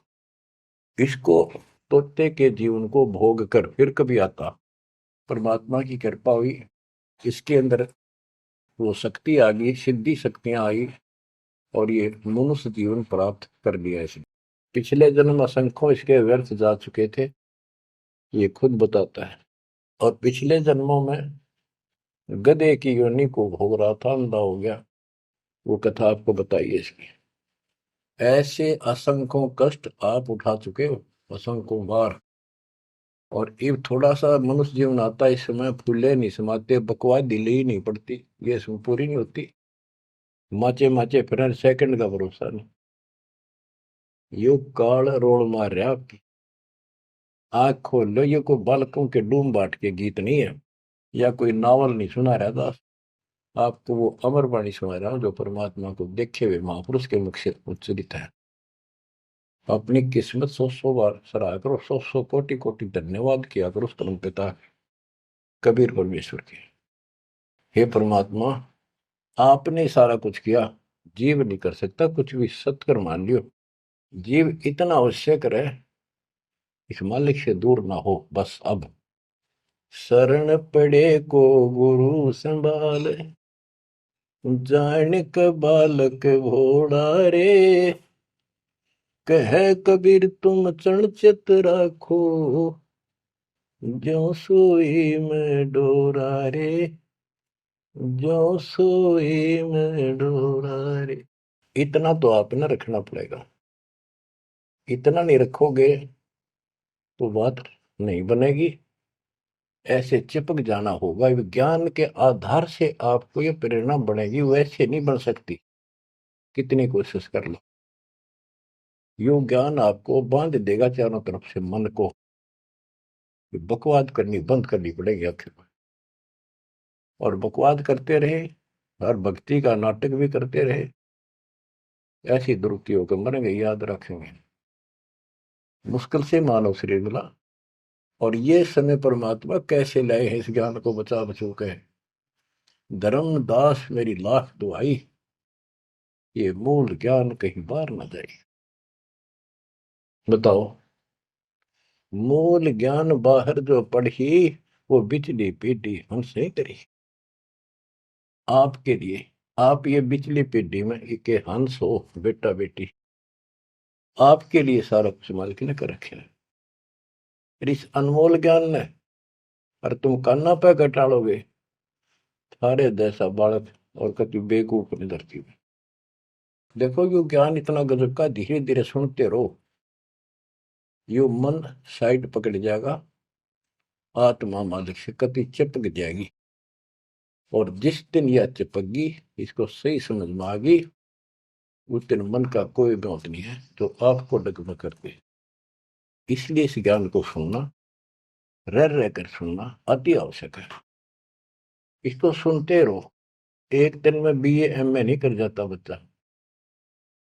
इसको तोते के जीवन को भोग कर फिर कभी आता, परमात्मा की कृपा हुई, इसके अंदर वो शक्ति आ गई, सिद्धि शक्तियां आई, और ये मनुष्य जीवन प्राप्त कर लिया इसने। पिछले जन्म असंख्यों इसके व्यर्थ जा चुके थे, ये खुद बताता है। और पिछले जन्मों में गधे की योनि को भोग रहा था, अंधा हो गया। वो कथा आपको बताइए इसकी। ऐसे असंख्यों कष्ट आप उठा चुके हो, असंख्यों बार। और ये थोड़ा सा मनुष्य जीवन आता है, इस समय फूले नहीं समाते, बकवास ढीली ही नहीं पड़ती, ये इसमें पूरी नहीं होती। माचे माचे फिर सेकंड का भरोसा नहीं। यो काल रोल मार रहा आपकी। आंख खोल लो, ये कोई बालकों के डूम बाट के गीत नहीं है, या कोई नावल नहीं सुना रहा दास। आपको वो अमर वाणी सुना रहा हूं, जो परमात्मा को देखे हुए महापुरुष के मुख से उच्चरित है। अपनी किस्मत सौ सौ बार सराहा करो, सौ सौ कोटि कोटि धन्यवाद किया करो उस परम पिता कबीर परमेश्वर के। हे परमात्मा, आपने सारा कुछ किया, जीव नहीं कर सकता कुछ भी, सत्कर मान लियो। जीव इतना अवश्य करे, इस मालिक से दूर ना हो बस। अब शरण पड़े को गुरु संभाल, जानिक बालक भोड़ा रे। कह कबीर तुम चरण चित राखो, ज्यों सोई में डोरा रे, ज्यों सोई में डोरा रे। इतना तो आपने रखना पड़ेगा। इतना नहीं रखोगे तो बात नहीं बनेगी। ऐसे चिपक जाना होगा, विज्ञान के आधार से आपको ये प्रेरणा बनेगी, वैसे नहीं बन सकती, कितनी कोशिश कर लो। यो ज्ञान आपको बांध देगा चारों तरफ से मन को। बकवाद करनी बंद करनी पड़ेगी आखिर में। और बकवाद करते रहे और भक्ति का नाटक भी करते रहे, ऐसी दुरुक्ति होकर मरेंगे, याद रखेंगे। मुश्किल से मानव शरीर मिला, और ये समय परमात्मा कैसे लाए हैं इस ज्ञान को बचा बचो के। धर्मदास मेरी लाख दुआई, ये मूल ज्ञान कहीं बाहर न जाए। बताओ, मूल ज्ञान बाहर जो पढ़ी, वो बिचली पीढ़ी हमसे करी। आपके लिए, आप ये बिचली पीढ़ी में एक हंस हो, बेटा बेटी, आपके लिए सारा कुछ मालिक ने कर रखे है। इस अनमोल ज्ञान ने, और तुम कान्ना पे घटाड़ोगे थारे जैसा बालक और कति बेवकूफ ने धरती में। देखो यो ज्ञान इतना गजब का, धीरे धीरे सुनते रहो, यो मन साइड पकड़ जाएगा, आत्मा मालिक से कति चिपक जाएगी। और जिस दिन यह चिपकी, इसको सही समझ में आ गई, उस दिन मन का कोई बात नहीं है जो आपको डगमग करते। इसलिए इस ज्ञान को सुनना, रह रह कर सुनना अति आवश्यक है। इसको सुनते रहो। एक दिन में बीए एमए नहीं कर जाता बच्चा,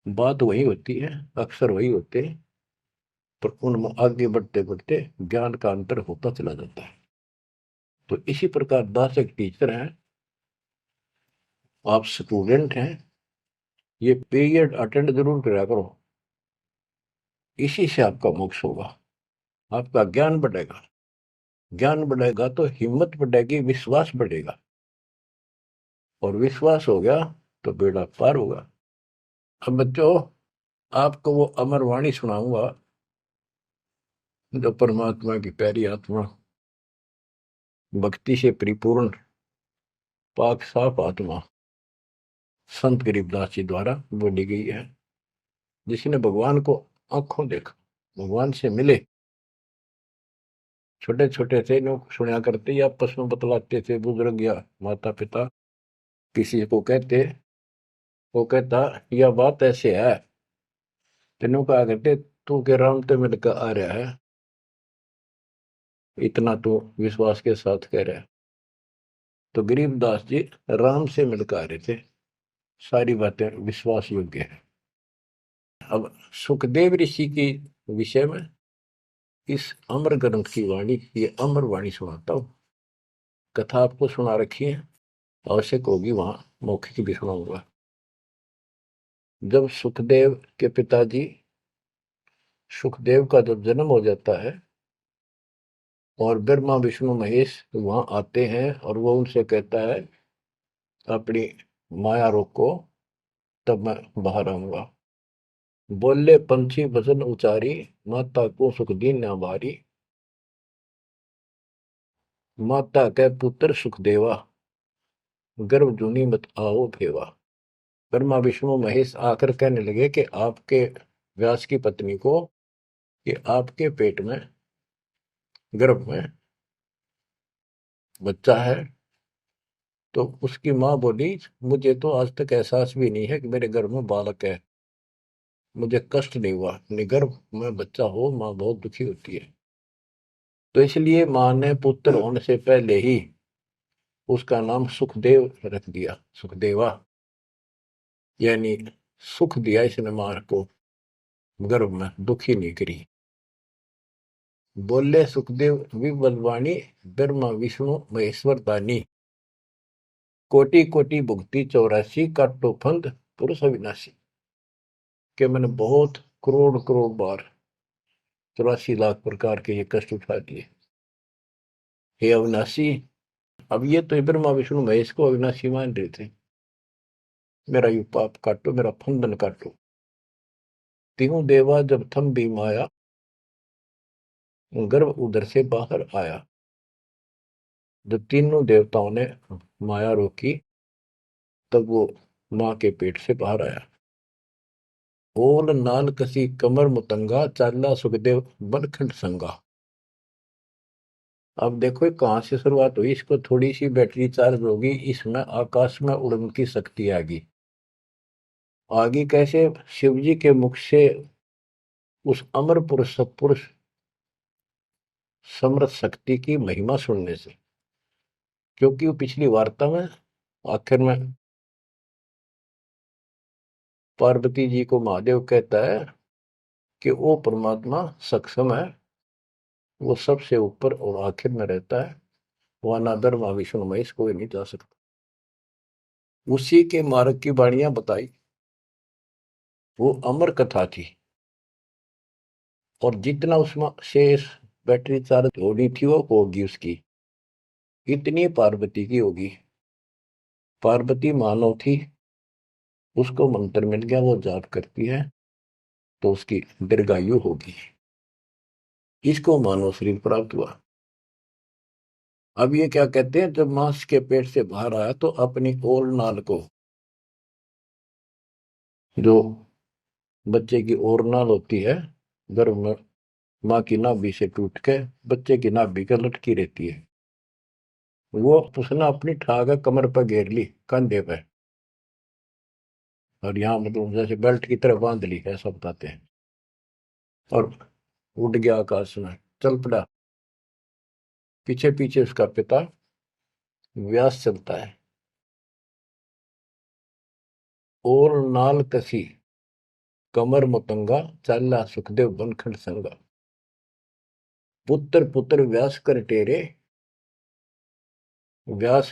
बात वही होती है, अक्सर वही होते हैं, पर उनमें आगे बढ़ते बढ़ते ज्ञान का अंतर होता चला जाता है। तो इसी प्रकार दास एक टीचर है, आप स्टूडेंट हैं, ये पीरियड अटेंड जरूर करा करो। इसी से आपका मोक्ष होगा, आपका ज्ञान बढ़ेगा। ज्ञान बढ़ेगा तो हिम्मत बढ़ेगी, विश्वास बढ़ेगा, और विश्वास हो गया तो बेड़ा पार होगा। अब बच्चों, आपको वो अमर वाणी सुनाऊंगा, जो परमात्मा की प्यारी आत्मा, भक्ति से परिपूर्ण पाक साफ आत्मा संत गरीबदास जी द्वारा बोली गई है। जिसने भगवान को आंखों देखा, भगवान से मिले, छोटे छोटे थे लोग सुना करते या आपस में बतलाते थे, बुजुर्ग या माता पिता किसी को कहते, वो कहता यह बात ऐसे है, तेनों कहा करते तू के राम तो मिलकर आ रहा है, इतना तो विश्वास के साथ कह रहा है। तो गरीबदास जी राम से मिलकर आ रहे थे, सारी बातें विश्वास योग्य है। अब सुखदेव ऋषि के विषय में इस अमर ग्रंथ की वाणी, ये अमर वाणी सुनाता हूँ। कथा आपको सुना रखी है, आवश्यक होगी वहां मौखिक भी सुनाऊंगा। जब सुखदेव के पिताजी सुखदेव का जब जन्म हो जाता है और ब्रह्मा विष्णु महेश वहां आते हैं और वो उनसे कहता है अपनी माया रोको, तब मैं बाहर आऊंगा। बोले पंछी भजन उचारी, माता को सुख दीन न भारी। माता के पुत्र सुखदेवा, गर्भ जूनी मत आओ भेवा। ब्रह्मा विष्णु महेश आकर कहने लगे कि आपके व्यास की पत्नी को, कि आपके पेट में, गर्भ में बच्चा है। तो उसकी माँ बोली, मुझे तो आज तक एहसास भी नहीं है कि मेरे गर्भ में बालक है, मुझे कष्ट नहीं हुआ। गर्भ में बच्चा हो माँ बहुत दुखी होती है। तो इसलिए माँ ने पुत्र होने से पहले ही उसका नाम सुखदेव रख दिया, सुखदेवा, यानी सुख दिया इसने माँ को, गर्भ में दुखी नहीं करी। बोले सुखदेव विबलवाणी, ब्रह्मा विष्णु महेश्वर दानी। कोटि कोटि भुक्ति 84, काटो फंद पुरुष अविनाशी। कि मैंने बहुत करोड़ करोड़ बार 84 लाख प्रकार के ये कष्ट उठा दिए, हे अविनाशी। अब ये तो ब्रह्मा विष्णु महेश को अविनाशी मान रहे थे। मेरा यू पाप काटो, मेरा फंदन काटो। तीनों देवा जब थम भी माया, गर्भ उधर से बाहर आया। जब तीनों देवताओं ने माया रोकी, तब वो माँ के पेट से बाहर आया। ओल नाल कसी कमर मुतंगा, चाला सुखदेव बनखंड संगा। अब देखो कहां से शुरुआत हुई, इसको थोड़ी सी बैटरी चार्ज होगी, इसमें आकाश में उड़ने की शक्ति आगी। आगे कैसे? शिव जी के मुख से उस अमर पुरुष सत्पुरुष समर्थ शक्ति की महिमा सुनने से। क्योंकि वो पिछली वार्ता में आखिर में पार्वती जी को महादेव कहता है कि वो परमात्मा सक्षम है, वो सबसे ऊपर और आखिर में रहता है, वह ना ब्रह्मा विष्णु महेश कोई नहीं जा सकता। उसी के मार्ग की वाणियां बताई, वो अमर कथा थी। और जितना उसमें शेष बैटरी चार्ज होनी थी वो होगी उसकी, इतनी पार्वती की होगी। पार्वती मानव थी, उसको मंत्र मिल गया, वो जाप करती है तो उसकी दीर्घायु होगी। इसको मानव शरीर प्राप्त हुआ। अब ये क्या कहते हैं, जब मांस के पेट से बाहर आया तो अपनी ओर नाल को, जो बच्चे की ओर नाल होती है गर्भ में, माँ की नाभि से टूट के बच्चे की नाभि के लटकी रहती है, वो उसने अपनी ठाक कमर पर घेर ली, कंधे पे, और यहाँ मतलब जैसे बेल्ट की तरह बांध ली, ऐसा बताते हैं। और उड़ गया आकाश में, चल पड़ा। पीछे पीछे उसका पिता व्यास चलता है। और नाल कसी कमर मुतंगा, चाला सुखदेव बनखंड संगा। पुत्र पुत्र व्यास कर टेरे, व्यास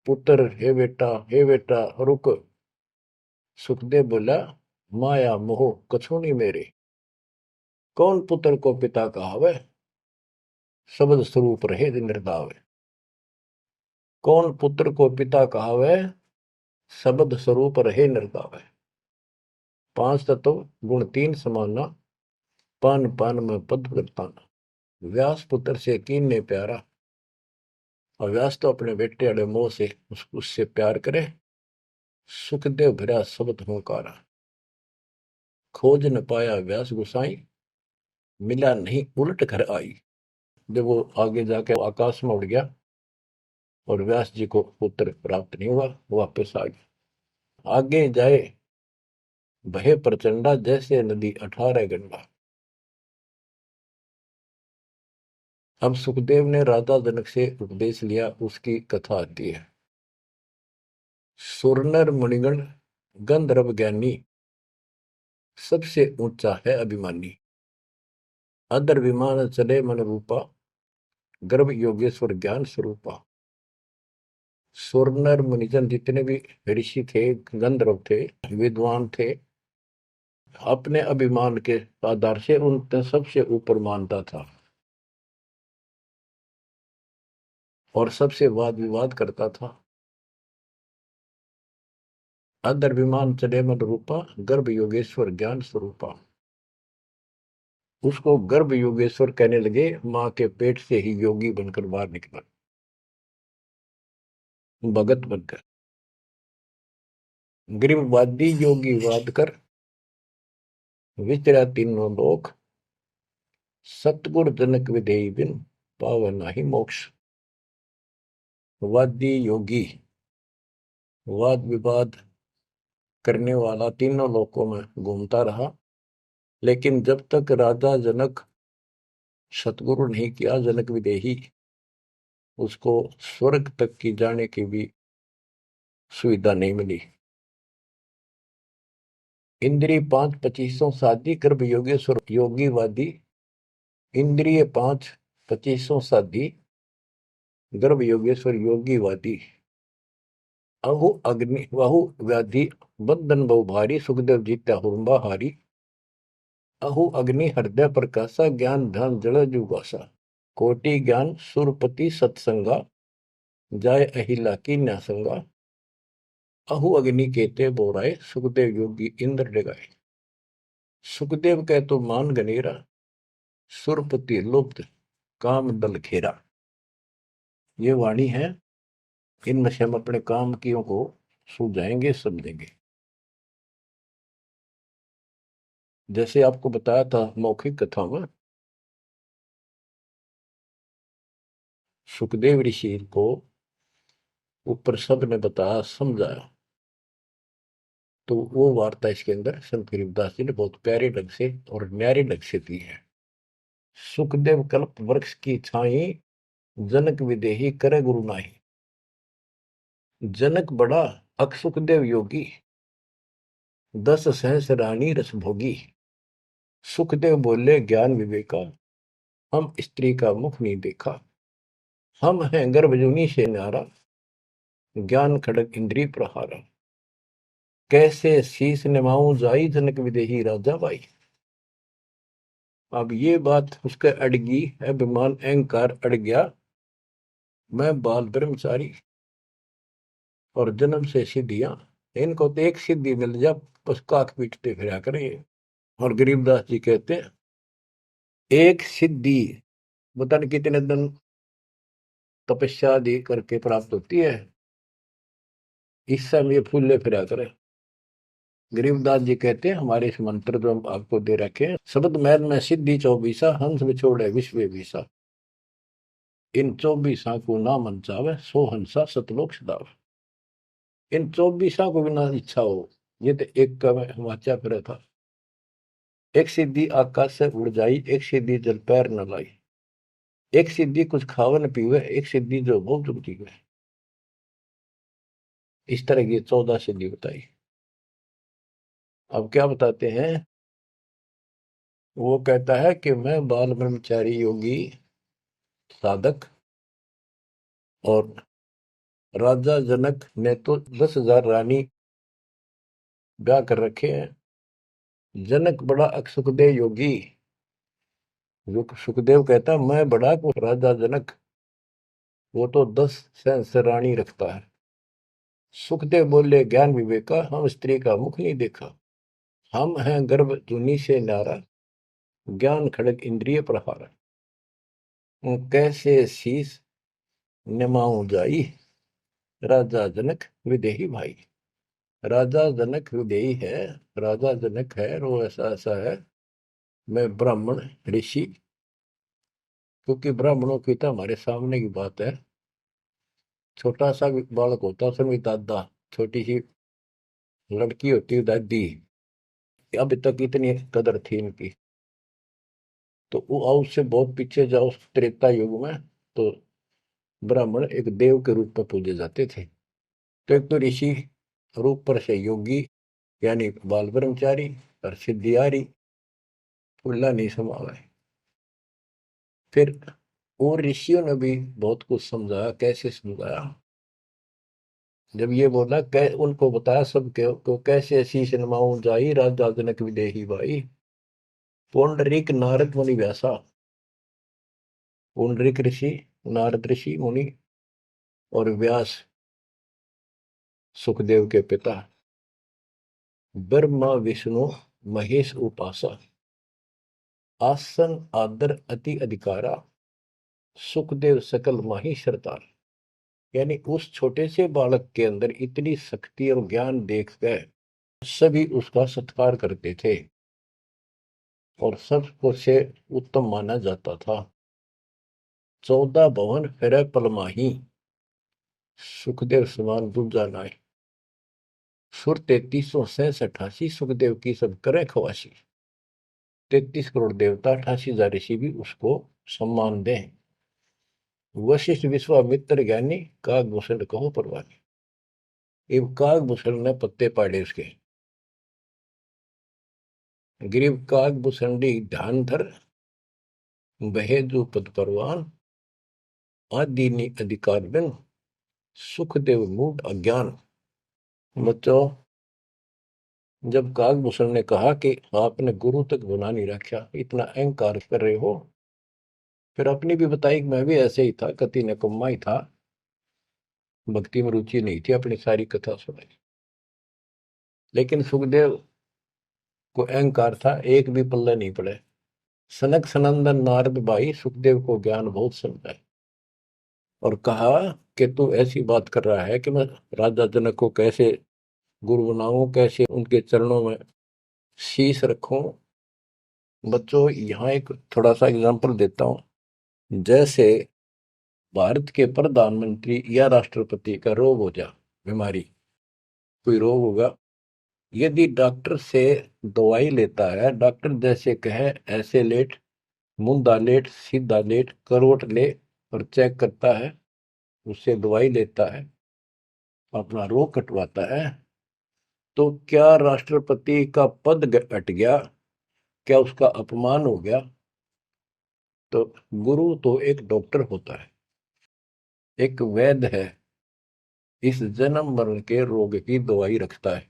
पुत्र, हे बेटा रुक। सुखदेव बोला, माया मोह कछु नहीं मेरे। कौन पुत्र को पिता कहावे, शब्द स्वरूप रहे निर्दावे। कौन पुत्र को पिता कहावे, शब्द स्वरूप रहे निर्दावे। पांच तत्व गुण तीन समाना, पान पान में पद वर्ताना। व्यास पुत्र से कीन ने प्यारा, और व्यास तो अपने बेटे अड़े मोह से उससे प्यार करे। सुखदेव भरा शब्द होकारा, खोज न पाया व्यास गुसाई, मिला नहीं उलट घर आई। जब वो आगे जाके आकाश में उड़ गया और व्यास जी को पुत्र प्राप्त नहीं हुआ, वापस आ गया। आगे जाए भय प्रचंडा, जैसे नदी 18 गंडा। अब सुखदेव ने राजा जनक से उपदेश लिया, उसकी कथा आती है। सुरनर मुनिगण गंधर्व ज्ञानी, सबसे ऊंचा है अभिमानी। अदर विमान चले मन रूपा, गर्भ योगेश्वर ज्ञान स्वरूपा। सुर नर मुनिजन जितने भी ऋषि थे, गंधर्व थे, विद्वान थे, अपने अभिमान के आधार से उन सबसे ऊपर मानता था और सबसे वाद विवाद करता था। अदर विमान चले मन रूपा, गर्भ योगेश्वर ज्ञान स्वरूपा। उसको गर्भ योगेश्वर कहने लगे, मां के पेट से ही योगी बनकर बाहर निकला, भगत बनकर। ग्रीववादी योगी वाद कर, विचरा तीनों लोक, सतगुर जनक विधेयी बिन, पावे नाही मोक्ष। वादी योगी वाद विवाद करने वाला तीनों लोकों में घूमता रहा, लेकिन जब तक राजा जनक सतगुरु नहीं किया जनक विदेही, उसको स्वर्ग तक की जाने की भी सुविधा नहीं मिली। इंद्रिय 5 25 साधी, गर्भ योगेश्वर योगीवादी। इंद्रिय 5 25 साधी, गर्भ योगेश्वर योगीवादी। अहु अग्नि वहु व्याधि, बंधन बहु भारी, सुखदेव जीत्या हुरंबा हारी। अहु अग्नि हृदय प्रकाशा, ज्ञान ध्यान जड़ जुगासा। कोटि ज्ञान सुरपति सत्संगा, जाय अहिला की न्यासंगा। अहु अग्नि केते बोराए, सुखदेव योगी इंद्र डगाए। सुखदेव कह तो मान गनेरा, सुरपति लुप्त काम दल घेरा। ये वाणी है, इनमें से हम अपने काम कियों को सुलझाएंगे, समझेंगे। जैसे आपको बताया था मौखिक कथा में, सुखदेव ऋषि को ऊपर सब ने बताया, समझाया, तो वो वार्ता इसके अंदर संत गरीबदास जी ने बहुत प्यारे ढंग से और न्यारे ढंग से दी है। सुखदेव कल्प वृक्ष की छाई, जनक विदेही करे गुरु नाही। जनक बड़ा अक सुखदेव योगी, 10 सहस रानी रस भोगी। सुखदेव बोले ज्ञान विवेका, हम स्त्री का मुख नहीं देखा। हम हैं गर्भजूनी से न्यारा, ज्ञान खड़ग इंद्रिय प्रहारा। कैसे शीस निमाऊं जाई, जनक विदेही राजा भाई। अब ये बात उसके अड़गी, अभिमान अहंकार अड़ गया। मैं बाल ब्रह्मचारी और जन्म से सिद्धियां, इनको तो एक सिद्धि मिल जा बस काक पीटते फिरा करें। और गरीबदास जी कहते हैं, एक सिद्धि पता नहीं कितने दिन तपस्या आदि करके प्राप्त होती है, इस समय फूले फिरा करे। गरीबदास जी कहते हैं, हमारे इस मंत्र जो हम आपको दे रखे हैं, शब्द मैल में सिद्धि 24, हंस बिछोड़े विश्व विसा। इन 24 को ना मन चावे, सो हंसा सतलोक सदाव। इन 24 को बिना इच्छा हो, ये तो एक का मैं वाचा फिर था। एक सिद्धि आकाश से उड़ जाई, एक सिद्धि जल पैर न लाई। एक सिद्धि कुछ खावन पीवे, एक सिद्धि जो बहुत जुगती है। इस तरह की 14 सिद्धि बताई। अब क्या बताते हैं, वो कहता है कि मैं बाल ब्रह्मचारी योगी साधक, और राजा जनक ने तो 10,000 रानी ब्याह कर रखे हैं। जनक बड़ा सुखदेव योगी। सुखदेव कहता मैं बड़ा को राजा जनक, वो तो 10 सहस्र रानी रखता है। सुखदेव बोले ज्ञान विवेका, हम स्त्री का मुख नहीं देखा। हम हैं गर्भ जूनी से नारा, ज्ञान खड़ग इंद्रिय प्रहारा। कैसे शीस निमाऊं जाई, राजा जनक विदेही भाई। राजा जनक विदेही है, राजा जनक है, और वो ऐसा ऐसा है। मैं ब्राह्मण ऋषि, क्योंकि ब्राह्मणों की तो हमारे सामने की बात है। छोटा सा बालक होता, उसमें भी दादा, छोटी सी लड़की होती है दादी। अब तक इतनी कदर थी इनकी। तो वो उससे बहुत पीछे जाओ, त्रेता युग में तो ब्राह्मण एक देव के रूप में पूजे जाते थे। तो एक तो ऋषि रूप पर से योगी, यानी बाल ब्रह्मचारी, और सिद्धियारी फुल्ला नहीं समावे। फिर और ऋषियों ने भी बहुत कुछ समझाया। कैसे समझाया? जब ये बोला उनको बताया सब को कैसे शीश नमाऊं जाई राजा जनक विदेही भाई। पुंडरीक नारद मुनि व्यासा। पुंडरीक ऋषि, नारद ऋषि मुनि और व्यास सुखदेव के पिता। ब्रह्मा विष्णु महेश उपासा। आसन आदर अति अधिकारा। सुखदेव सकल माही सरदार। यानी उस छोटे से बालक के अंदर इतनी शक्ति और ज्ञान देखकर सभी उसका सत्कार करते थे और सबको से उत्तम माना जाता था। 14 भवन फिर पलमाही। सुखदेव समान दूजा नाय। सुर 3368 सुखदेव की सब करे खवासी। 33 करोड़ देवता 88,000 ऋषि भी उसको सम्मान दें। वशिष्ठ विश्वामित्र ज्ञानी कागभूषण कहो परवानी। इब कागभूषण ने पत्ते पाड़े उसके। ग्रीव कागभूषणी ध्यान धर। बहेजु पद परवान। आदि अधिकार बिन। सुखदेव मूड अज्ञान। बच्चों, जब कागभूषण ने कहा कि आपने गुरु तक बना नहीं रखा, इतना अहंकार कर रहे हो, फिर अपनी भी बताई कि मैं भी ऐसे ही था, कति निकम्मा ही था, भक्ति में रुचि नहीं थी, अपनी सारी कथा सुनाई। लेकिन सुखदेव को अहंकार था, एक भी पल्ले नहीं पड़े। सनक सनंदन नारद भाई सुखदेव को ज्ञान बहुत समझाए और कहा कि तू ऐसी बात कर रहा है कि मैं राजा जनक को कैसे गुरु बनाऊं, कैसे उनके चरणों में शीश रखूं। बच्चों, यहाँ एक थोड़ा सा एग्जांपल देता हूं। जैसे भारत के प्रधानमंत्री या राष्ट्रपति का रोग हो जा, बीमारी, कोई रोग होगा, यदि डॉक्टर से दवाई लेता है, डॉक्टर जैसे कहे ऐसे लेट, मुंदा लेट, सीधा लेट, करवट ले, और चेक करता है, उससे दवाई लेता है, अपना रोग कटवाता है, तो क्या राष्ट्रपति का पद हट गया? क्या उसका अपमान हो गया? तो गुरु तो एक डॉक्टर होता है, एक वैद्य है, इस जन्म मरण के रोग की दवाई रखता है।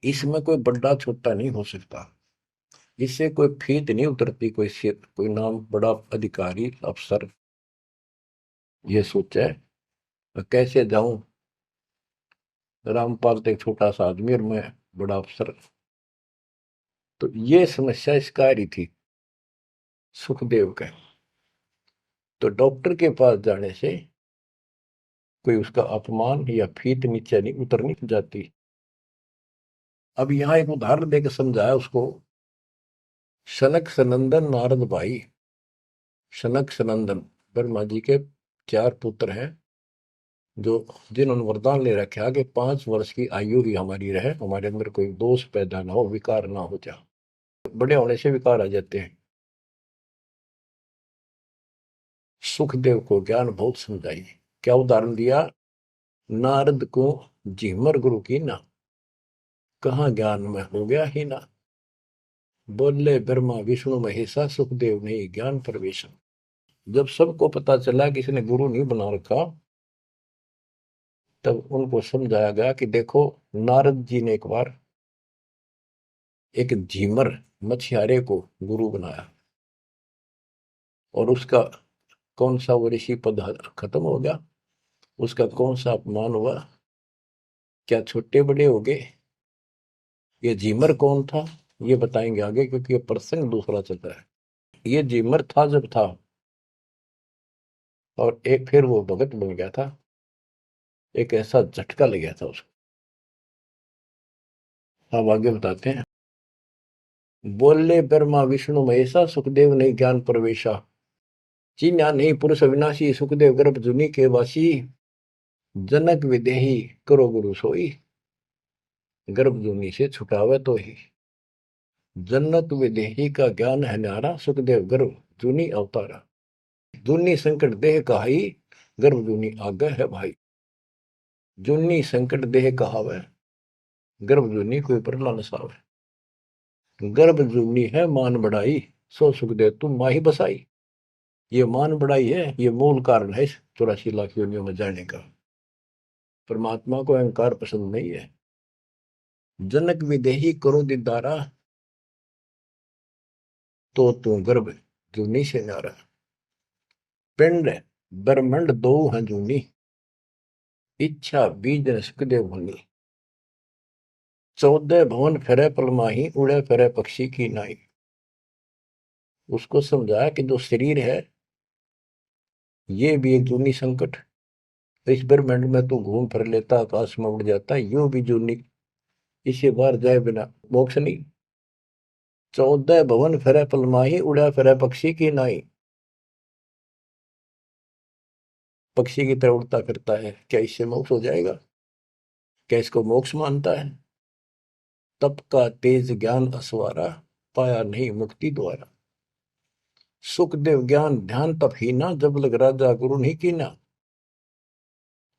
इसमें कोई बड़ा छोटा नहीं हो सकता, इससे कोई फीत नहीं उतरती। कोई नाम बड़ा अधिकारी अफसर ये सोचे कैसे जाऊं, रामपाल तो एक छोटा सा आदमी और मैं बड़ा अफसर। तो ये समस्या इसका आ रही थी सुखदेव का। तो डॉक्टर के पास जाने से कोई उसका अपमान या फीत नीचे नहीं उतरनी जाती। अब यहां एक उदाहरण देकर समझाया उसको। सनक सनंदन नारद भाई। सनक सनंदन ब्रह्मा जी के 4 पुत्र हैं, जो जिन्होंने वरदान ले रखा कि 5 वर्ष की आयु ही हमारी रहे, हमारे अंदर कोई दोष पैदा ना हो, विकार ना हो जाए। बड़े होने से विकार आ जाते हैं। सुखदेव को ज्ञान बहुत समझाई। क्या उदाहरण दिया? नारद को झिमर गुरु की ना, कहाँ ज्ञान में हो गया ही ना। बोले ब्रह्मा विष्णु महेशा सुखदेव ने ज्ञान प्रवेश। जब सबको पता चला कि इसने गुरु नहीं बना रखा, तब उनको समझाया गया कि देखो, नारद जी ने एक बार एक झीमर मछियारे को गुरु बनाया और उसका कौन सा वो ऋषि पद खत्म हो गया, उसका कौन सा अपमान हुआ, क्या छोटे बड़े हो गए। ये झीमर कौन था ये बताएंगे आगे, क्योंकि ये प्रसंग दूसरा चल रहा है। ये झीमर था जब था, और एक फिर वो भगत बन गया था, एक ऐसा झटका लग गया था उसको। अब आगे बताते हैं। बोले ब्रह्मा विष्णु महेशा सुखदेव ने ज्ञान प्रवेशा। चीन्या नहीं पुरुष अविनाशी सुखदेव गर्भ जुनी के वासी। जनक विदेही करो गुरु सोई। गर्भ जूनी से छुटावे तो ही। जनक विदेही का ज्ञान है न्यारा सुखदेव गर्भ जूनी अवतारा। जूनी संकट देह कहाई गर्भ जूनी आगे है भाई। जूनी संकट देह कहावे गर्भ जूनी कोई परला न सावे। गर्भ जूनी है मान बढ़ाई सो सुखदेव तुम माही बसाई। ये मान बढ़ाई है, ये मूल कारण है इस 84 लाख योनियों में जाने का। परमात्मा को अहंकार पसंद नहीं है। जनक विदेही करो दीदारा, तो तू गर्भ जूनी से नारा। पिंड ब्रह्मंड दो हैं जूनी, इच्छा बीज न सुखदेव भूनी। 14 भवन फिरे पलमाही, उड़े फिरे पक्षी की नाई। उसको समझाया कि जो शरीर है ये भी एक जूनी संकट। इस ब्रह्मांड में तो घूम फिर लेता, आकाश में उड़ जाता, यो भी जूनी, इसे बाहर जाए बिना मोक्ष नहीं। 14 भवन फिरे पलमाही, उड़ा फिरे पक्षी की नाई। पक्षी की तरह उड़ता फिरता है, क्या इससे मोक्ष हो जाएगा? क्या इसको मोक्ष मानता है? तप का तेज ज्ञान असवारा, पाया नहीं मुक्ति द्वारा। सुखदेव ज्ञान ध्यान तप ही ना, जब लग राजा गुरु नहीं कीना।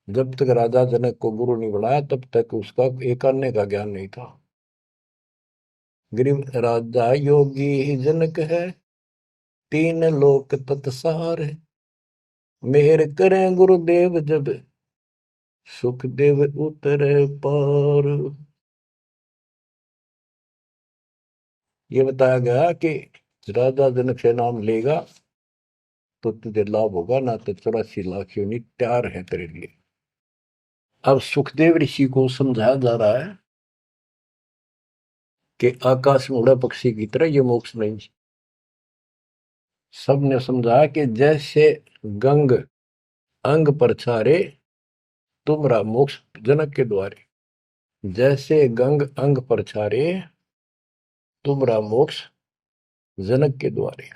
जब तक राजा जनक को गुरु नहीं बनाया तब तक उसका एक अन्य का ज्ञान नहीं था। गरीब राजा योगी ही जनक है, तीन लोक तत्सार है। मेहर करें गुरुदेव जब, सुखदेव उतरे पार। ये बताया गया कि राजा जनक से नाम लेगा तो तुझे लाभ होगा, ना तो 84 लाख योनि तैयार है तेरे लिए। अब सुखदेव ऋषि को समझाया जा रहा है कि आकाश में उड़ा पक्षी की तरह ये मोक्ष नहीं। सबने समझाया कि जैसे गंग अंग पर छारे, तुमरा मोक्ष जनक के द्वारे। जैसे गंग अंग पर छारे, तुमरा मोक्ष जनक के द्वारे।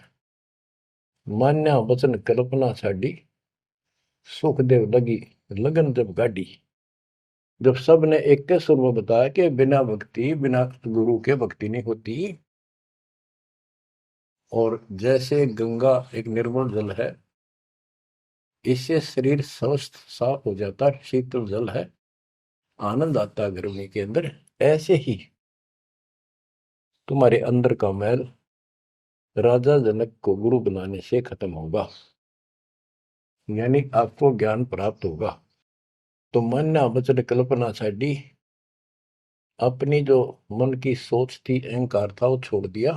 मान्या वचन कल्पना छाड़ी, सुखदेव लगी लगन जब गाड़ी। जब सब ने एक के सुर में बताया कि बिना भक्ति, बिना गुरु के भक्ति नहीं होती। और जैसे गंगा एक निर्मल जल है, इससे शरीर स्वस्थ साफ हो जाता, शीतल जल है, आनंद आता है गर्मी के अंदर। ऐसे ही तुम्हारे अंदर का मैल राजा जनक को गुरु बनाने से खत्म होगा, यानी आपको ज्ञान प्राप्त होगा। तो मान्या वचन कल्पना छाड़ी, अपनी जो मन की सोच थी, अहंकार था, वो छोड़ दिया।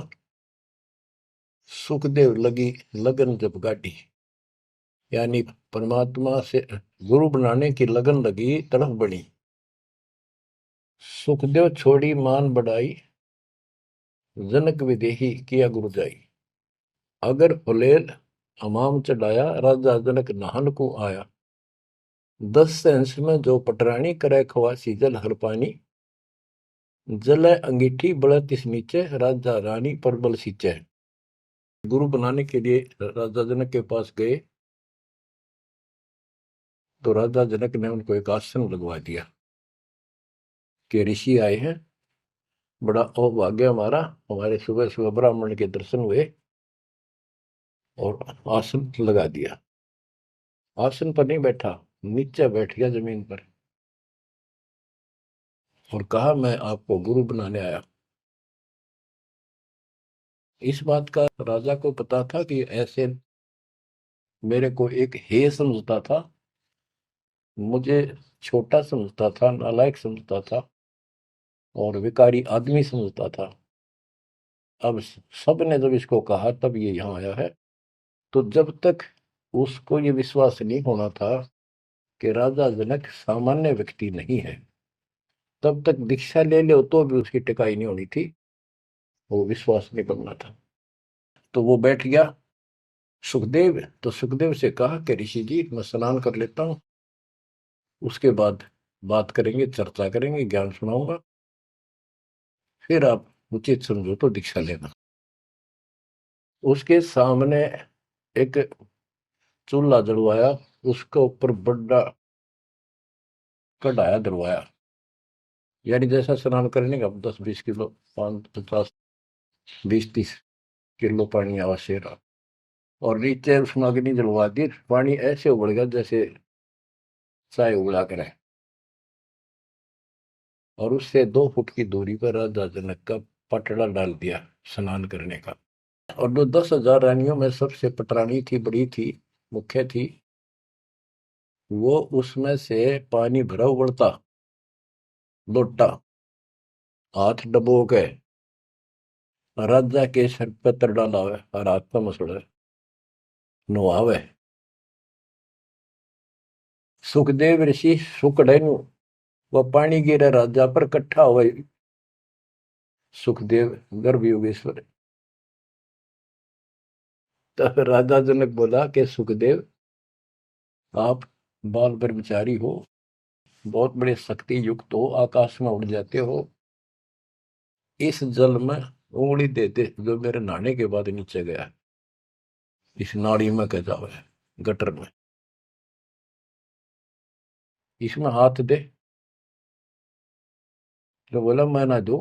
सुखदेव लगी लगन जब गाड़ी, यानी परमात्मा से गुरु बनाने की लगन लगी, तड़फ बड़ी। सुखदेव छोड़ी मान बढ़ाई, जनक विदेही किया गुरु जाई। अगर फुलेल हमाम चढ़ाया, राजा जनक नहान को आया। 10 अंश में जो पटरानी करे खवासी, जल हर पानी। जल अंगीठी बड़ा तिस नीचे, राजा रानी पर बल सींचे। गुरु बनाने के लिए राजा जनक के पास गए तो राजा जनक ने उनको एक आसन लगवा दिया कि ऋषि आए हैं, बड़ा अभाग्य हमारा, हमारे सुबह सुबह ब्राह्मण के दर्शन हुए और आसन लगा दिया। आसन पर नहीं बैठा, नीचे बैठ गया जमीन पर और कहा मैं आपको गुरु बनाने आया। इस बात का राजा को पता था कि ऐसे मेरे को एक हे समझता था, मुझे छोटा समझता था, नालायक समझता था और विकारी आदमी समझता था। अब सब ने जब इसको कहा तब ये यहाँ आया है। तो जब तक उसको ये विश्वास नहीं होना था कि राजा जनक सामान्य व्यक्ति नहीं है, तब तक दीक्षा ले लो तो भी उसकी टिकाई नहीं होनी थी, वो विश्वास नहीं बनना था। तो वो बैठ गया सुखदेव। तो सुखदेव से कहा कि ऋषि जी मैं स्नान कर लेता हूँ, उसके बाद बात करेंगे, चर्चा करेंगे, ज्ञान सुनाऊंगा, फिर आप उचित समझो तो दीक्षा लेना। उसके सामने एक चूल्हा जलवाया, उसके ऊपर बड़ा कढ़ाया दरवाया, यानी जैसा स्नान करने का 10-20 किलो, 5, 50, 20, 30 किलो पानी आवश्यक रहा। और नीचे उसमें अग्नि जलवा दी, पानी ऐसे उबल गया जैसे चाय उबला करे। और उससे 2 फुट की दूरी पर राजा जनक का पटड़ा डाल दिया स्नान करने का। और जो 10,000 रानियों में सबसे पटरानी थी, बड़ी थी, मुख्य थी, वो उसमें से पानी भरा उबलता लोटा हाथ डबो के राजा के सर पे तर डालावे और हाथ पे मसड़े नुआवे। सुखदेव ऋषि सुकड़े नु वह पानी गिरे राजा पर कट्ठा हुए। सुखदेव गर्भ योगेश्वर। तो राजा जनक बोला कि सुखदेव, आप बाल ब्रह्मचारी हो, बहुत बड़े शक्ति युक्त हो, आकाश में उड़ जाते हो, इस जल में उंगली दे दे जो मेरे नहाने के बाद नीचे गया, इस नाड़ी में कह जावे, गटर में, इसमें हाथ दे। तो बोला मैं ना दू,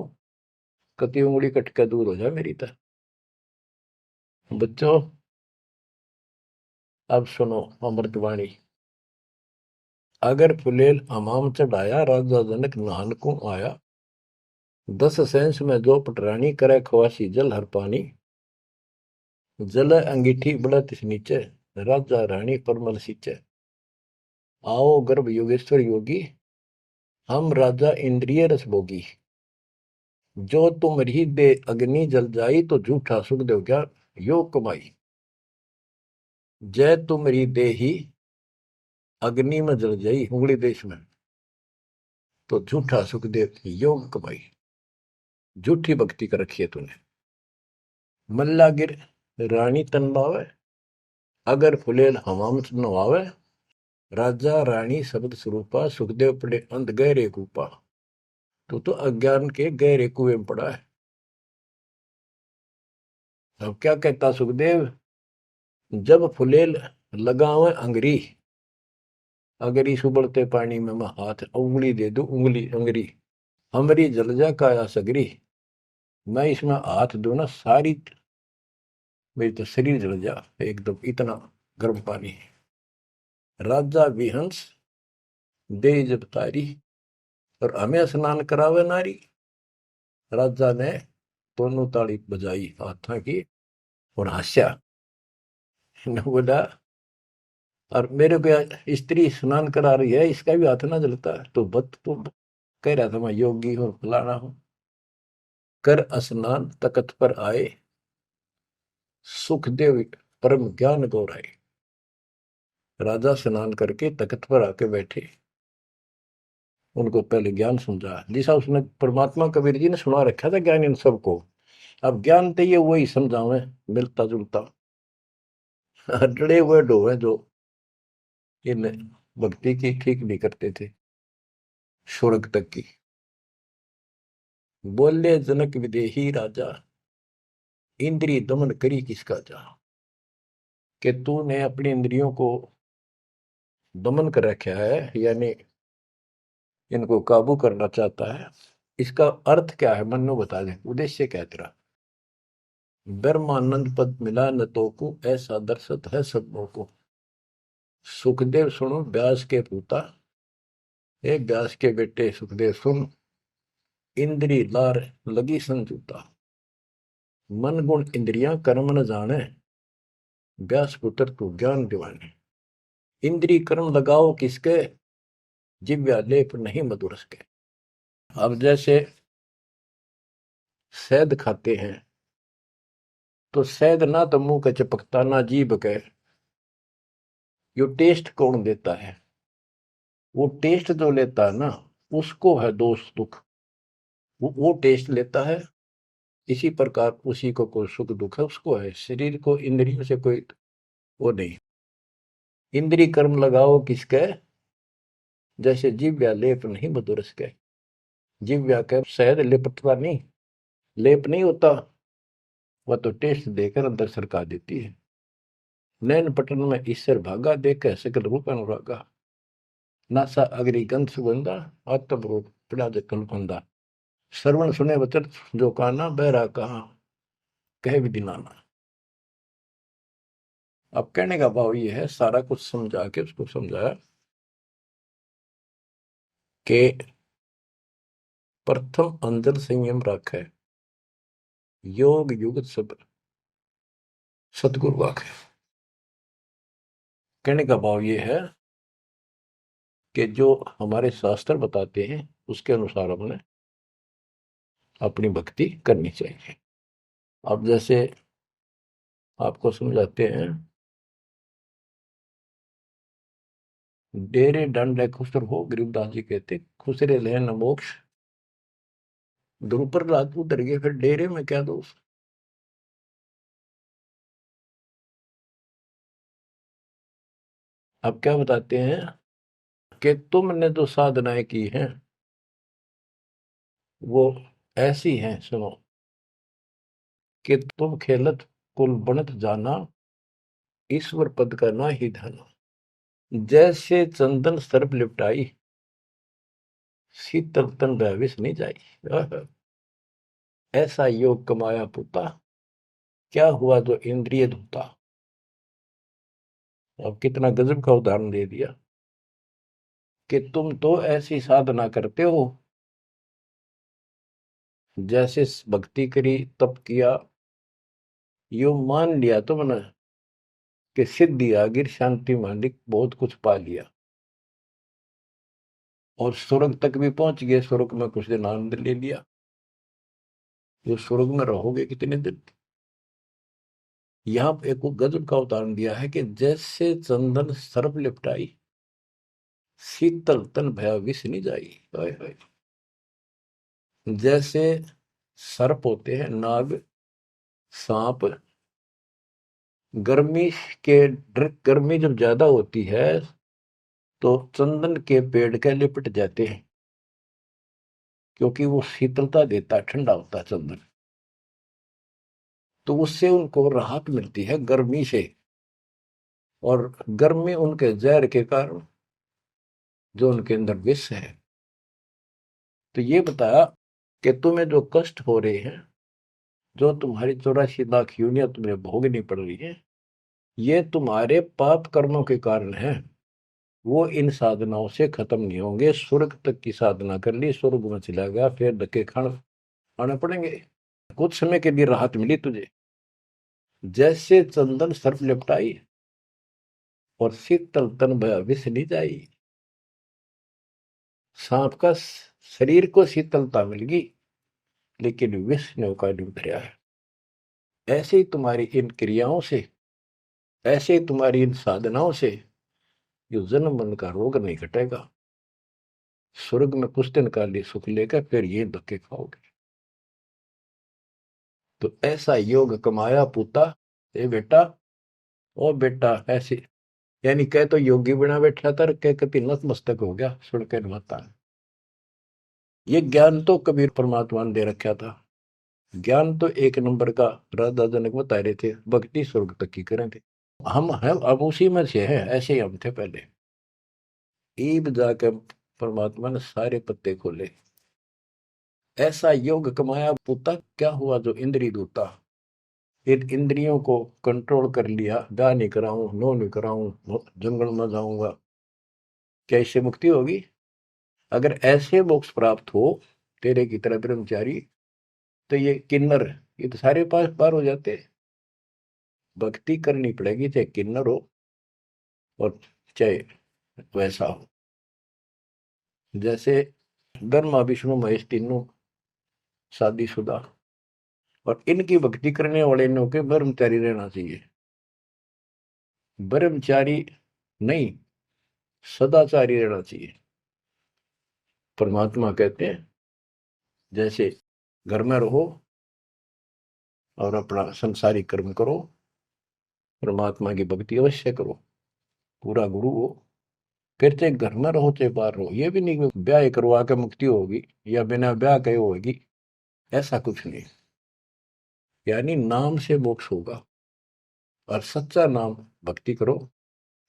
कति उंगली कट के दूर हो जाए मेरी तरह। बच्चों अब सुनो अमृतवाणी। अगर फुलेल हमाम चढ़ाया, राजा जनक नहान को आया, 10 सेंस में जो पटरानी करे खवासी जल हर पानी, जल अंगीठी बढ़त नीचे, राजा रानी परमल सींचे। आओ गर्भ योगेश्वर योगी, हम राजा इंद्रिय रस भोगी, जो तुम रही दे अग्नि जल जाई, तो झूठा सुख देव क्या योग कमाई। जय तुम री दे ही अग्नि में जल जाई, उंगली देश में, तो झूठा सुख देव योग कमाई। झूठी भक्ति कर रखी है तूने। मल्ला गिर रानी तन बावे, अगर फुलेल हमाम नवावे, राजा रानी शब्द स्वरूपा, सुखदेव पड़े अंध गहरे कूपा। तो अज्ञान के गहरे कुएं में पड़ा है। अब क्या कहता सुखदेव, जब फुलेल लगावे अंगरी, अगर इस उबलते पानी में मैं हाथ उंगली दे दूं, उंगली अंगरी हमारी जल जा काया सगरी, मैं इसमें हाथ दूं ना, सारी मेरी तो शरीर जल जा एकदम, इतना गर्म पानी है। राजा विहंस दे जब तारी, और हमें स्नान करावे नारी। राजा ने दोनों ताली बजाई हाथा की और हंसा, न बोला, और मेरे को स्त्री स्नान करा रही है, इसका भी हाथ ना जलता है, तो बत तो कह रहा था मैं योगी हूं, फलाना हूं। कर स्नान तकत पर आए, सुखदेव परम ज्ञान गौराए। राजा स्नान करके तख्त पर आके बैठे, उनको पहले ज्ञान समझा, जैसा उसने परमात्मा कबीर जी ने सुना रखा था ज्ञान इन सबको। अब ज्ञान तो ये वही समझावे, मिलता जुलता डरे हुए डोवे जो इन भक्ति की ठीक नहीं करते थे स्वर्ग तक की। बोले जनक विदेही राजा, इंद्रिय दमन करी किसका जा, कि तूने अपनी इंद्रियों को दमन कर रखा है, यानी इनको काबू करना चाहता है। इसका अर्थ क्या है, मन्नो बता दे, उद्देश्य क्या है तेरा। ब्रह्मानंद पद मिला न तो को, ऐसा दर्शत है सबों को। सुखदेव सुनो व्यास के पूता, हे व्यास के बेटे सुखदेव सुन, इंद्री लार लगी संजूता, मन गुण इंद्रियां कर्म न जाने, व्यास पुत्र तू ज्ञान दिवाने। इंद्री कर्म लगाओ किसके, जिव्या लेप नहीं मधुरस के। अब जैसे शहद खाते हैं, तो शहद ना तो मुंह के चिपकता ना जीभ के, यो टेस्ट कौन देता है, वो टेस्ट जो लेता है ना, उसको है दोष दुख, वो टेस्ट लेता है। इसी प्रकार उसी को कोई सुख दुख है, उसको है। शरीर को इंद्रियों से कोई वो नहीं। इंद्री कर्म लगाओ किसके, जैसे जिव्या लेप नहीं मधुरस के। जिव्या के शहद लिपटता नहीं, लेप नहीं होता, वह तो टेस्ट देकर अंदर सरका देती है। नैन पटन में ईश्वर भागा, देखे सकल रूप अनुरागा, नासा अग्नि गंध सुगंधा, आत्म रूप पिड़ा जल फंदा। श्रवण सुने वचन जो काना, बहरा कहा कहे विधि नाना। अब कहने का भाव ये है, सारा कुछ समझा के उसको समझाया कि प्रथम अंदर संयम रखे, योग युगत सब्र, सदगुरु वाक्य। कहने का भाव ये है कि जो हमारे शास्त्र बताते हैं उसके अनुसार हमने अपनी भक्ति करनी चाहिए। अब जैसे आपको समझाते हैं, डेरे डंडे खुसर हो, गरीबदास जी कहते खुसरे ले न मोक्ष। द्रुपर रात उतर गए, फिर डेरे में क्या दोष। अब क्या बताते हैं कि तुमने जो साधनाएं की हैं वो ऐसी हैं, सुनो, कि तुम खेलत कुल बनत जाना, ईश्वर पद का ना ही धना। जैसे चंदन सर्प लिपटाई, शीतल तन भविष्य नहीं जाई। ऐसा योग कमाया पुता, क्या हुआ जो इंद्रिय धूता। अब कितना गजब का उदाहरण दे दिया कि तुम तो ऐसी साधना करते हो, जैसे भक्ति करी, तप किया, यो मान लिया तुमने कि सिद्धि आ गिर, शांति मालिक, बहुत कुछ पा लिया और स्वर्ग तक भी पहुंच गए। स्वर्ग में कुछ दिन आनंद ले लिया। जो स्वर्ग में रहोगे कितने दिन। यहाँ पे एक गजब का उदाहरण दिया है कि जैसे चंदन सर्प लिपटाई, शीतल तन भया विष नहीं जाई। हाय हाय। जैसे सर्प होते हैं, नाग, सांप, गर्मी के गर्मी जब ज्यादा होती है तो चंदन के पेड़ के लिपट जाते हैं, क्योंकि वो शीतलता देता है, ठंडा होता है चंदन। तो उससे उनको राहत मिलती है गर्मी से, और गर्मी उनके जहर के कारण जो उनके अंदर विष है। तो ये बताया कि तुम्हें जो कष्ट हो रहे हैं, जो तुम्हारी 84 लाख यूनियन तुम्हें भोगनी पड़ रही है, ये तुम्हारे पाप कर्मों के कारण है। वो इन साधनाओं से खत्म नहीं होंगे। स्वर्ग तक की साधना कर ली, स्वर्ग में चला गया, फिर धक्के खाने पड़ेंगे। कुछ समय के लिए राहत मिली तुझे, जैसे चंदन सर्प लिपटाई और शीतल तन भया विष नहीं जाई। सांप का शरीर को शीतलता मिल गई, लेकिन विष ने उका नहीं उतरा है। ऐसे ही तुम्हारी इन क्रियाओं से, ऐसे ही तुम्हारी इन साधनाओं से जो जन्म मन का रोग नहीं घटेगा। स्वर्ग में कुछ दिन का लिए सुख लेकर फिर ये धक्के खाओगे। तो ऐसा योग कमाया पूता, ए बेटा, ओ बेटा, ऐसे यानी कह तो योगी बना बैठा था, कह कति नतमस्तक हो गया सुन के माता। ये ज्ञान तो कबीर परमात्मा ने दे रखा था। ज्ञान तो एक नंबर का राधा जनक बता रहे थे, भक्ति स्वर्ग तक की करें थे। हम हैं अब उसी में से हैं, ऐसे ही हम थे पहले। ईब जाकर परमात्मा ने सारे पत्ते खोले। ऐसा योग कमाया पुता, क्या हुआ जो इंद्रिय दूता। इन इंद्रियों को कंट्रोल कर लिया, ब्याह नहीं कराऊं, नो नहीं कराऊं, जंगल में जाऊंगा, क्या इससे मुक्ति होगी। अगर ऐसे मोक्ष प्राप्त हो तेरे की तरह ब्रह्मचारी, तो ये किन्नर, ये तो सारे पास पार हो जाते। भक्ति करनी पड़ेगी, चाहे किन्नर हो और चाहे वैसा हो। जैसे ब्रह्मा विष्णु महेश तीनों शादीशुदा, और इनकी भक्ति करने वाले इनों के ब्रह्मचारी रहना चाहिए। ब्रह्मचारी नहीं, सदाचारी रहना चाहिए। परमात्मा कहते हैं जैसे घर में रहो और अपना संसारिक कर्म करो, परमात्मा की भक्ति अवश्य करो, पूरा गुरु हो। फिर चाहे घर में रहो चाहे बाहर रहो। ये भी नहीं कि ब्याह करवा के मुक्ति होगी या बिना ब्याह के होगी, ऐसा कुछ नहीं। यानी नाम से मोक्ष होगा, और सच्चा नाम भक्ति करो।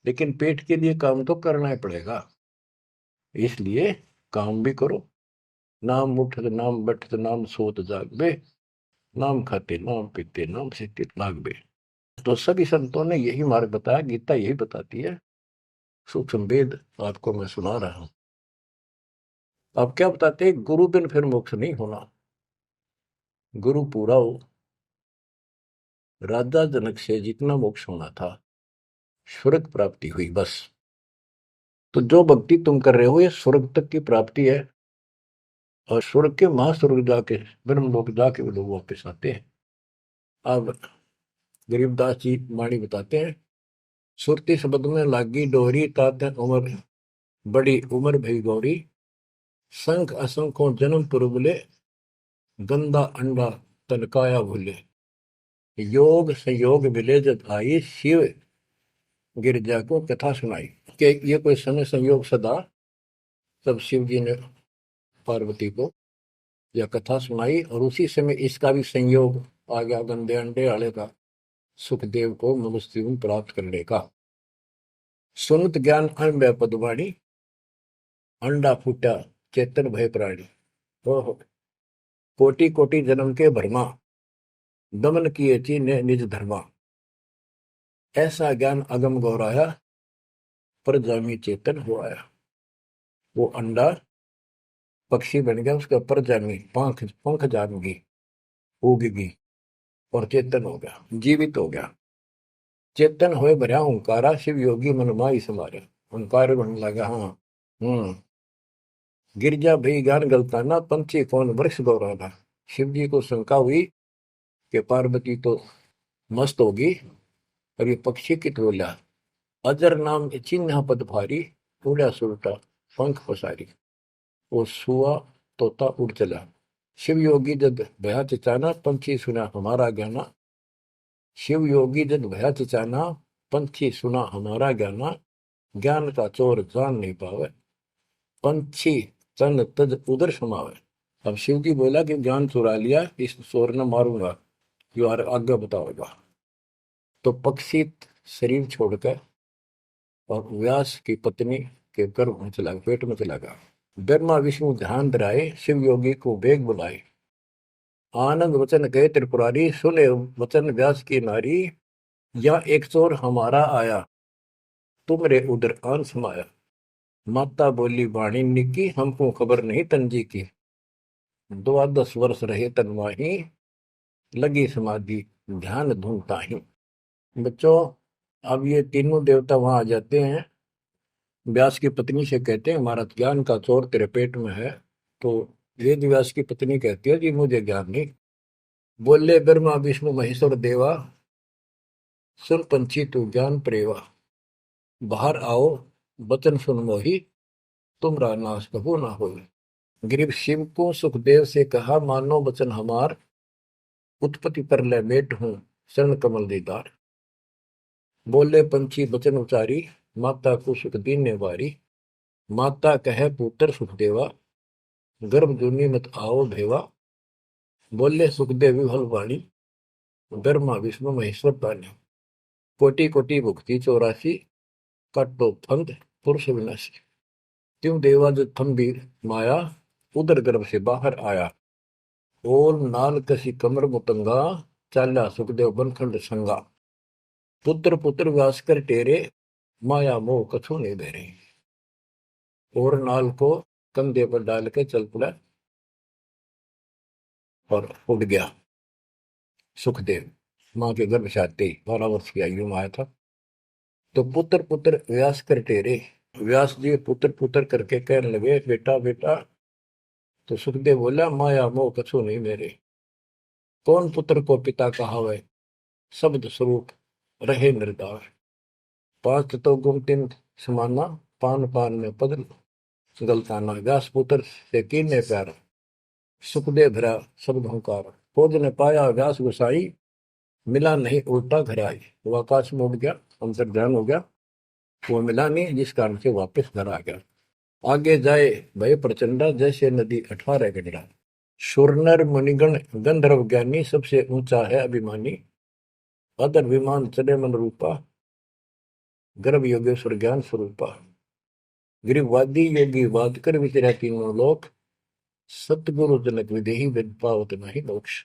लेकिन पेट के लिए काम तो करना ही पड़ेगा, इसलिए काम भी करो। नाम उठत नाम बैठत नाम सोत जागबे, नाम खाते नाम पीते नाम से लागबे। तो सभी संतों ने यही मार्ग बताया, गीता यही बताती है। सूक्ष्म वेद आपको मैं सुना रहा हूं। अब क्या बताते हैं, गुरु बिन फिर मोक्ष नहीं होना। गुरु पूरा हो, राजा जनक से जितना मोक्ष होना था, स्वर्ग प्राप्ति हुई बस। तो जो भक्ति तुम कर रहे हो ये स्वर्ग तक की प्राप्ति है, और स्वर्ग के महास्वर्ग जाके, ब्रह्म लोक जाके वो लोग वापस आते हैं। अब गरीबदास जी वाणी बताते हैं, सुरती शब्द में लागी डोरी, तात उम्र बड़ी उम्र भई गौरी, संख असंखों जन्म पुरबले, गंदा अंडा तनकाया भूले, योग संयोग मिले जब आई, शिव गिरजा को कथा सुनाई। कि ये कोई समय संयोग सदा, तब शिव जी ने पार्वती को यह कथा सुनाई, और उसी समय इसका भी संयोग आ गया गंदे अंडे वाले का, सुखदेव को मनुष्य प्राप्त करने का। सुनत ज्ञान अन पदवाणी, अंडा फूटा चेतन भय प्राणी, ओहो कोटि कोटि जन्म के भरमा, दमन किए ची ने निज धर्मा, ऐसा ज्ञान अगम गौराया, पर जामी चेतन हो आया। वो अंडा पक्षी बन गया, उसके ऊपर जामी पंख पंख जामगी, उगगी, और चेतन हो गया, जीवित हो गया। चेतन होए भरा ओंकारा, शिव योगी मन माई समारे, ओंकार बनने लगा। हाँ गिरजा भई ज्ञान गलताना, पंछी कौन वृक्ष गौराना। शिव जी को शंका हुई कि पार्वती तो मस्त होगी, और ये पक्षी कित बोला, अजर नाम चिन्ह पद भारी, उड़ा सुरटा पंख पसारी। वो सुआ तोता उड़ चला, शिव योगी जद भया चिचाना, पंछी सुना हमारा ज्ञाना। शिव योगी जद भया चिचाना, पंछी सुना हमारा ज्ञाना, ज्ञान का चोर जान नहीं पावे, पंछी तन तज उदर समावे। अब शिव जी बोला कि ज्ञान चुरा लिया, इस चोर ने मारूंगा, जो आगे बताओगा। तो पक्षी शरीर छोड़कर और व्यास की पत्नी के गर्भ में चला, पेट में चला गया। ब्रह्मा विष्णु ध्यान धराए, शिव योगी को बेग बुलाए, आनंद वचन गए त्रिपुरारी, सुने वचन व्यास की नारी, या एक चोर हमारा आया, तुमरे उधर आन समाया। माता बोली वाणी निकी, हमको खबर नहीं तंजी की, 12 वर्ष रहे तनवाही, लगी समाधि ध्यान धूमता ही। बच्चों, अब ये तीनों देवता वहां आ जाते हैं, व्यास की पत्नी से कहते हैं हमारा ज्ञान का चोर तेरे पेट में है। तो वेद व्यास की पत्नी कहती है जी मुझे ज्ञान नहीं। बोले ब्रह्मा विष्णु महेश्वर देवा, सुन पंछी तू ज्ञान प्रेवा, बाहर आओ वचन सुन मोही, तुमरा नाश कबू ना हो। गिरीव शिव को सुखदेव से कहा, मानो वचन हमार, उत्पत्ति पर ले मेट हूं शरण कमल दीदार। बोले पंछी वचन उचारी, माता को सुख दीन ने वारी। माता कहे पुत्र सुखदेवा, गर्भ जूनी मत आओ भेवा। बोले सुखदेव विफल वाणी, ब्रह्मा विष्णु महेश्वर तान्या। कोटि कोटि भुक्ति 84, काटो फंद पुरुष विनाशी। त्यों देवा जो थम्बीर माया, उदर गर्भ से बाहर आया। ओल नाल कसी कमर मुतंगा, चाल्या सुखदेव बनखंड संगा। पुत्र पुत्र व्यास कर टेरे, माया मोह कछु नहीं बेरे। और नाल को कंधे पर डाल के चल पड़ा और उड़ गया सुखदेव। माँ के गर्भ से आते ही 12 वर्ष की आयु में आया था। तो पुत्र पुत्र व्यास कर टेरे, व्यास जी पुत्र पुत्र करके कहने लगे बेटा बेटा। तो सुखदेव बोला माया मोह कछु नहीं मेरे, कौन पुत्र को पिता कहावे, शब्द स्वरूप रहे निर्दार। 5 तो गुम 3 समाना, पान पान में पद गलताना। व्यास पुत्र से कीने प्यार, सुखदेव भरा शब्द हंकार। खोज ने पाया व्यास गुसाई, मिला नहीं उल्टा घर आई। वो आकाश में उड़ गया, अंतर ध्यान हो गया, वो मिला नहीं, जिस कारण से वापस घर आ गया। आगे जाए भय प्रचंडा, जैसे नदी 18 गंडा। सुरनर मुनिगण गंधर्व ज्ञानी, सबसे ऊंचा है अभिमानी। अदर विमान चले मन रूपा, गर्भ योगेश्वर ज्ञान स्वरूपा। गिरिवादी योगी वाद कर विचरा तीनों लोक, सतगुरु जनक विदेही विद पावत नहीं मोक्ष।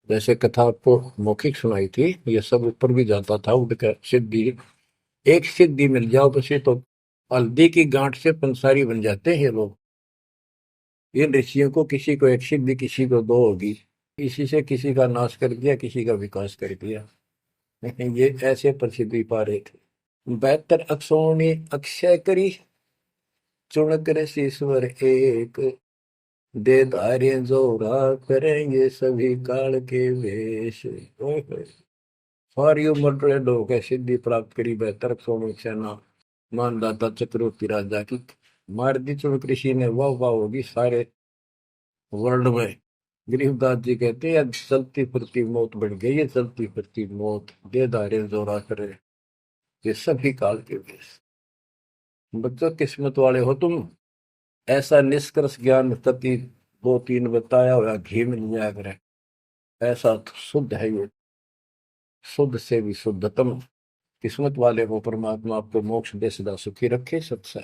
जैसे कथा आपको मौखिक सुनाई थी, ये सब ऊपर भी जाता था उड़कर। सिद्धि एक सिद्धि मिल जाओ बसे तो हल्दी की गांठ से पंसारी बन जाते हैं ये लोग। इन ऋषियों को किसी को एक सिद्धि किसी को 2 होगी, इसी से किसी का नाश कर दिया, किसी का विकास कर दिया। ये ऐसे प्रसिद्धि पा रहे थे। 72 अक्षरों ने अक्षय करी, चुन कर ईश्वर एक, दे धार्य जोरा करेंगे सभी काल के वेश। ओए होए। सारी उम्र टोले लोग है सिद्धि प्राप्त करी, 72 अक्षरों में सेना मानदाता चक्रवर्ती राजा की मार दी चुन कृषि ने, वाह वाह होगी सारे वर्ल्ड में। गरीबदास जी कहते हैं चलती फिरती मौत बन गई है, चलती फिरती मौत, दे धारे जोरा करे ये सभी काल के वेश। बच्चों किस्मत वाले हो तुम, ऐसा निष्कर्ष ज्ञान तति 2-3 बताया हुआ घी मिल जाया करे, ऐसा तो शुद्ध है ये, शुद्ध से भी शुद्धतम। किस्मत वाले को परमात्मा आपको मोक्ष दे, सदा सुखी रखे। सत्संग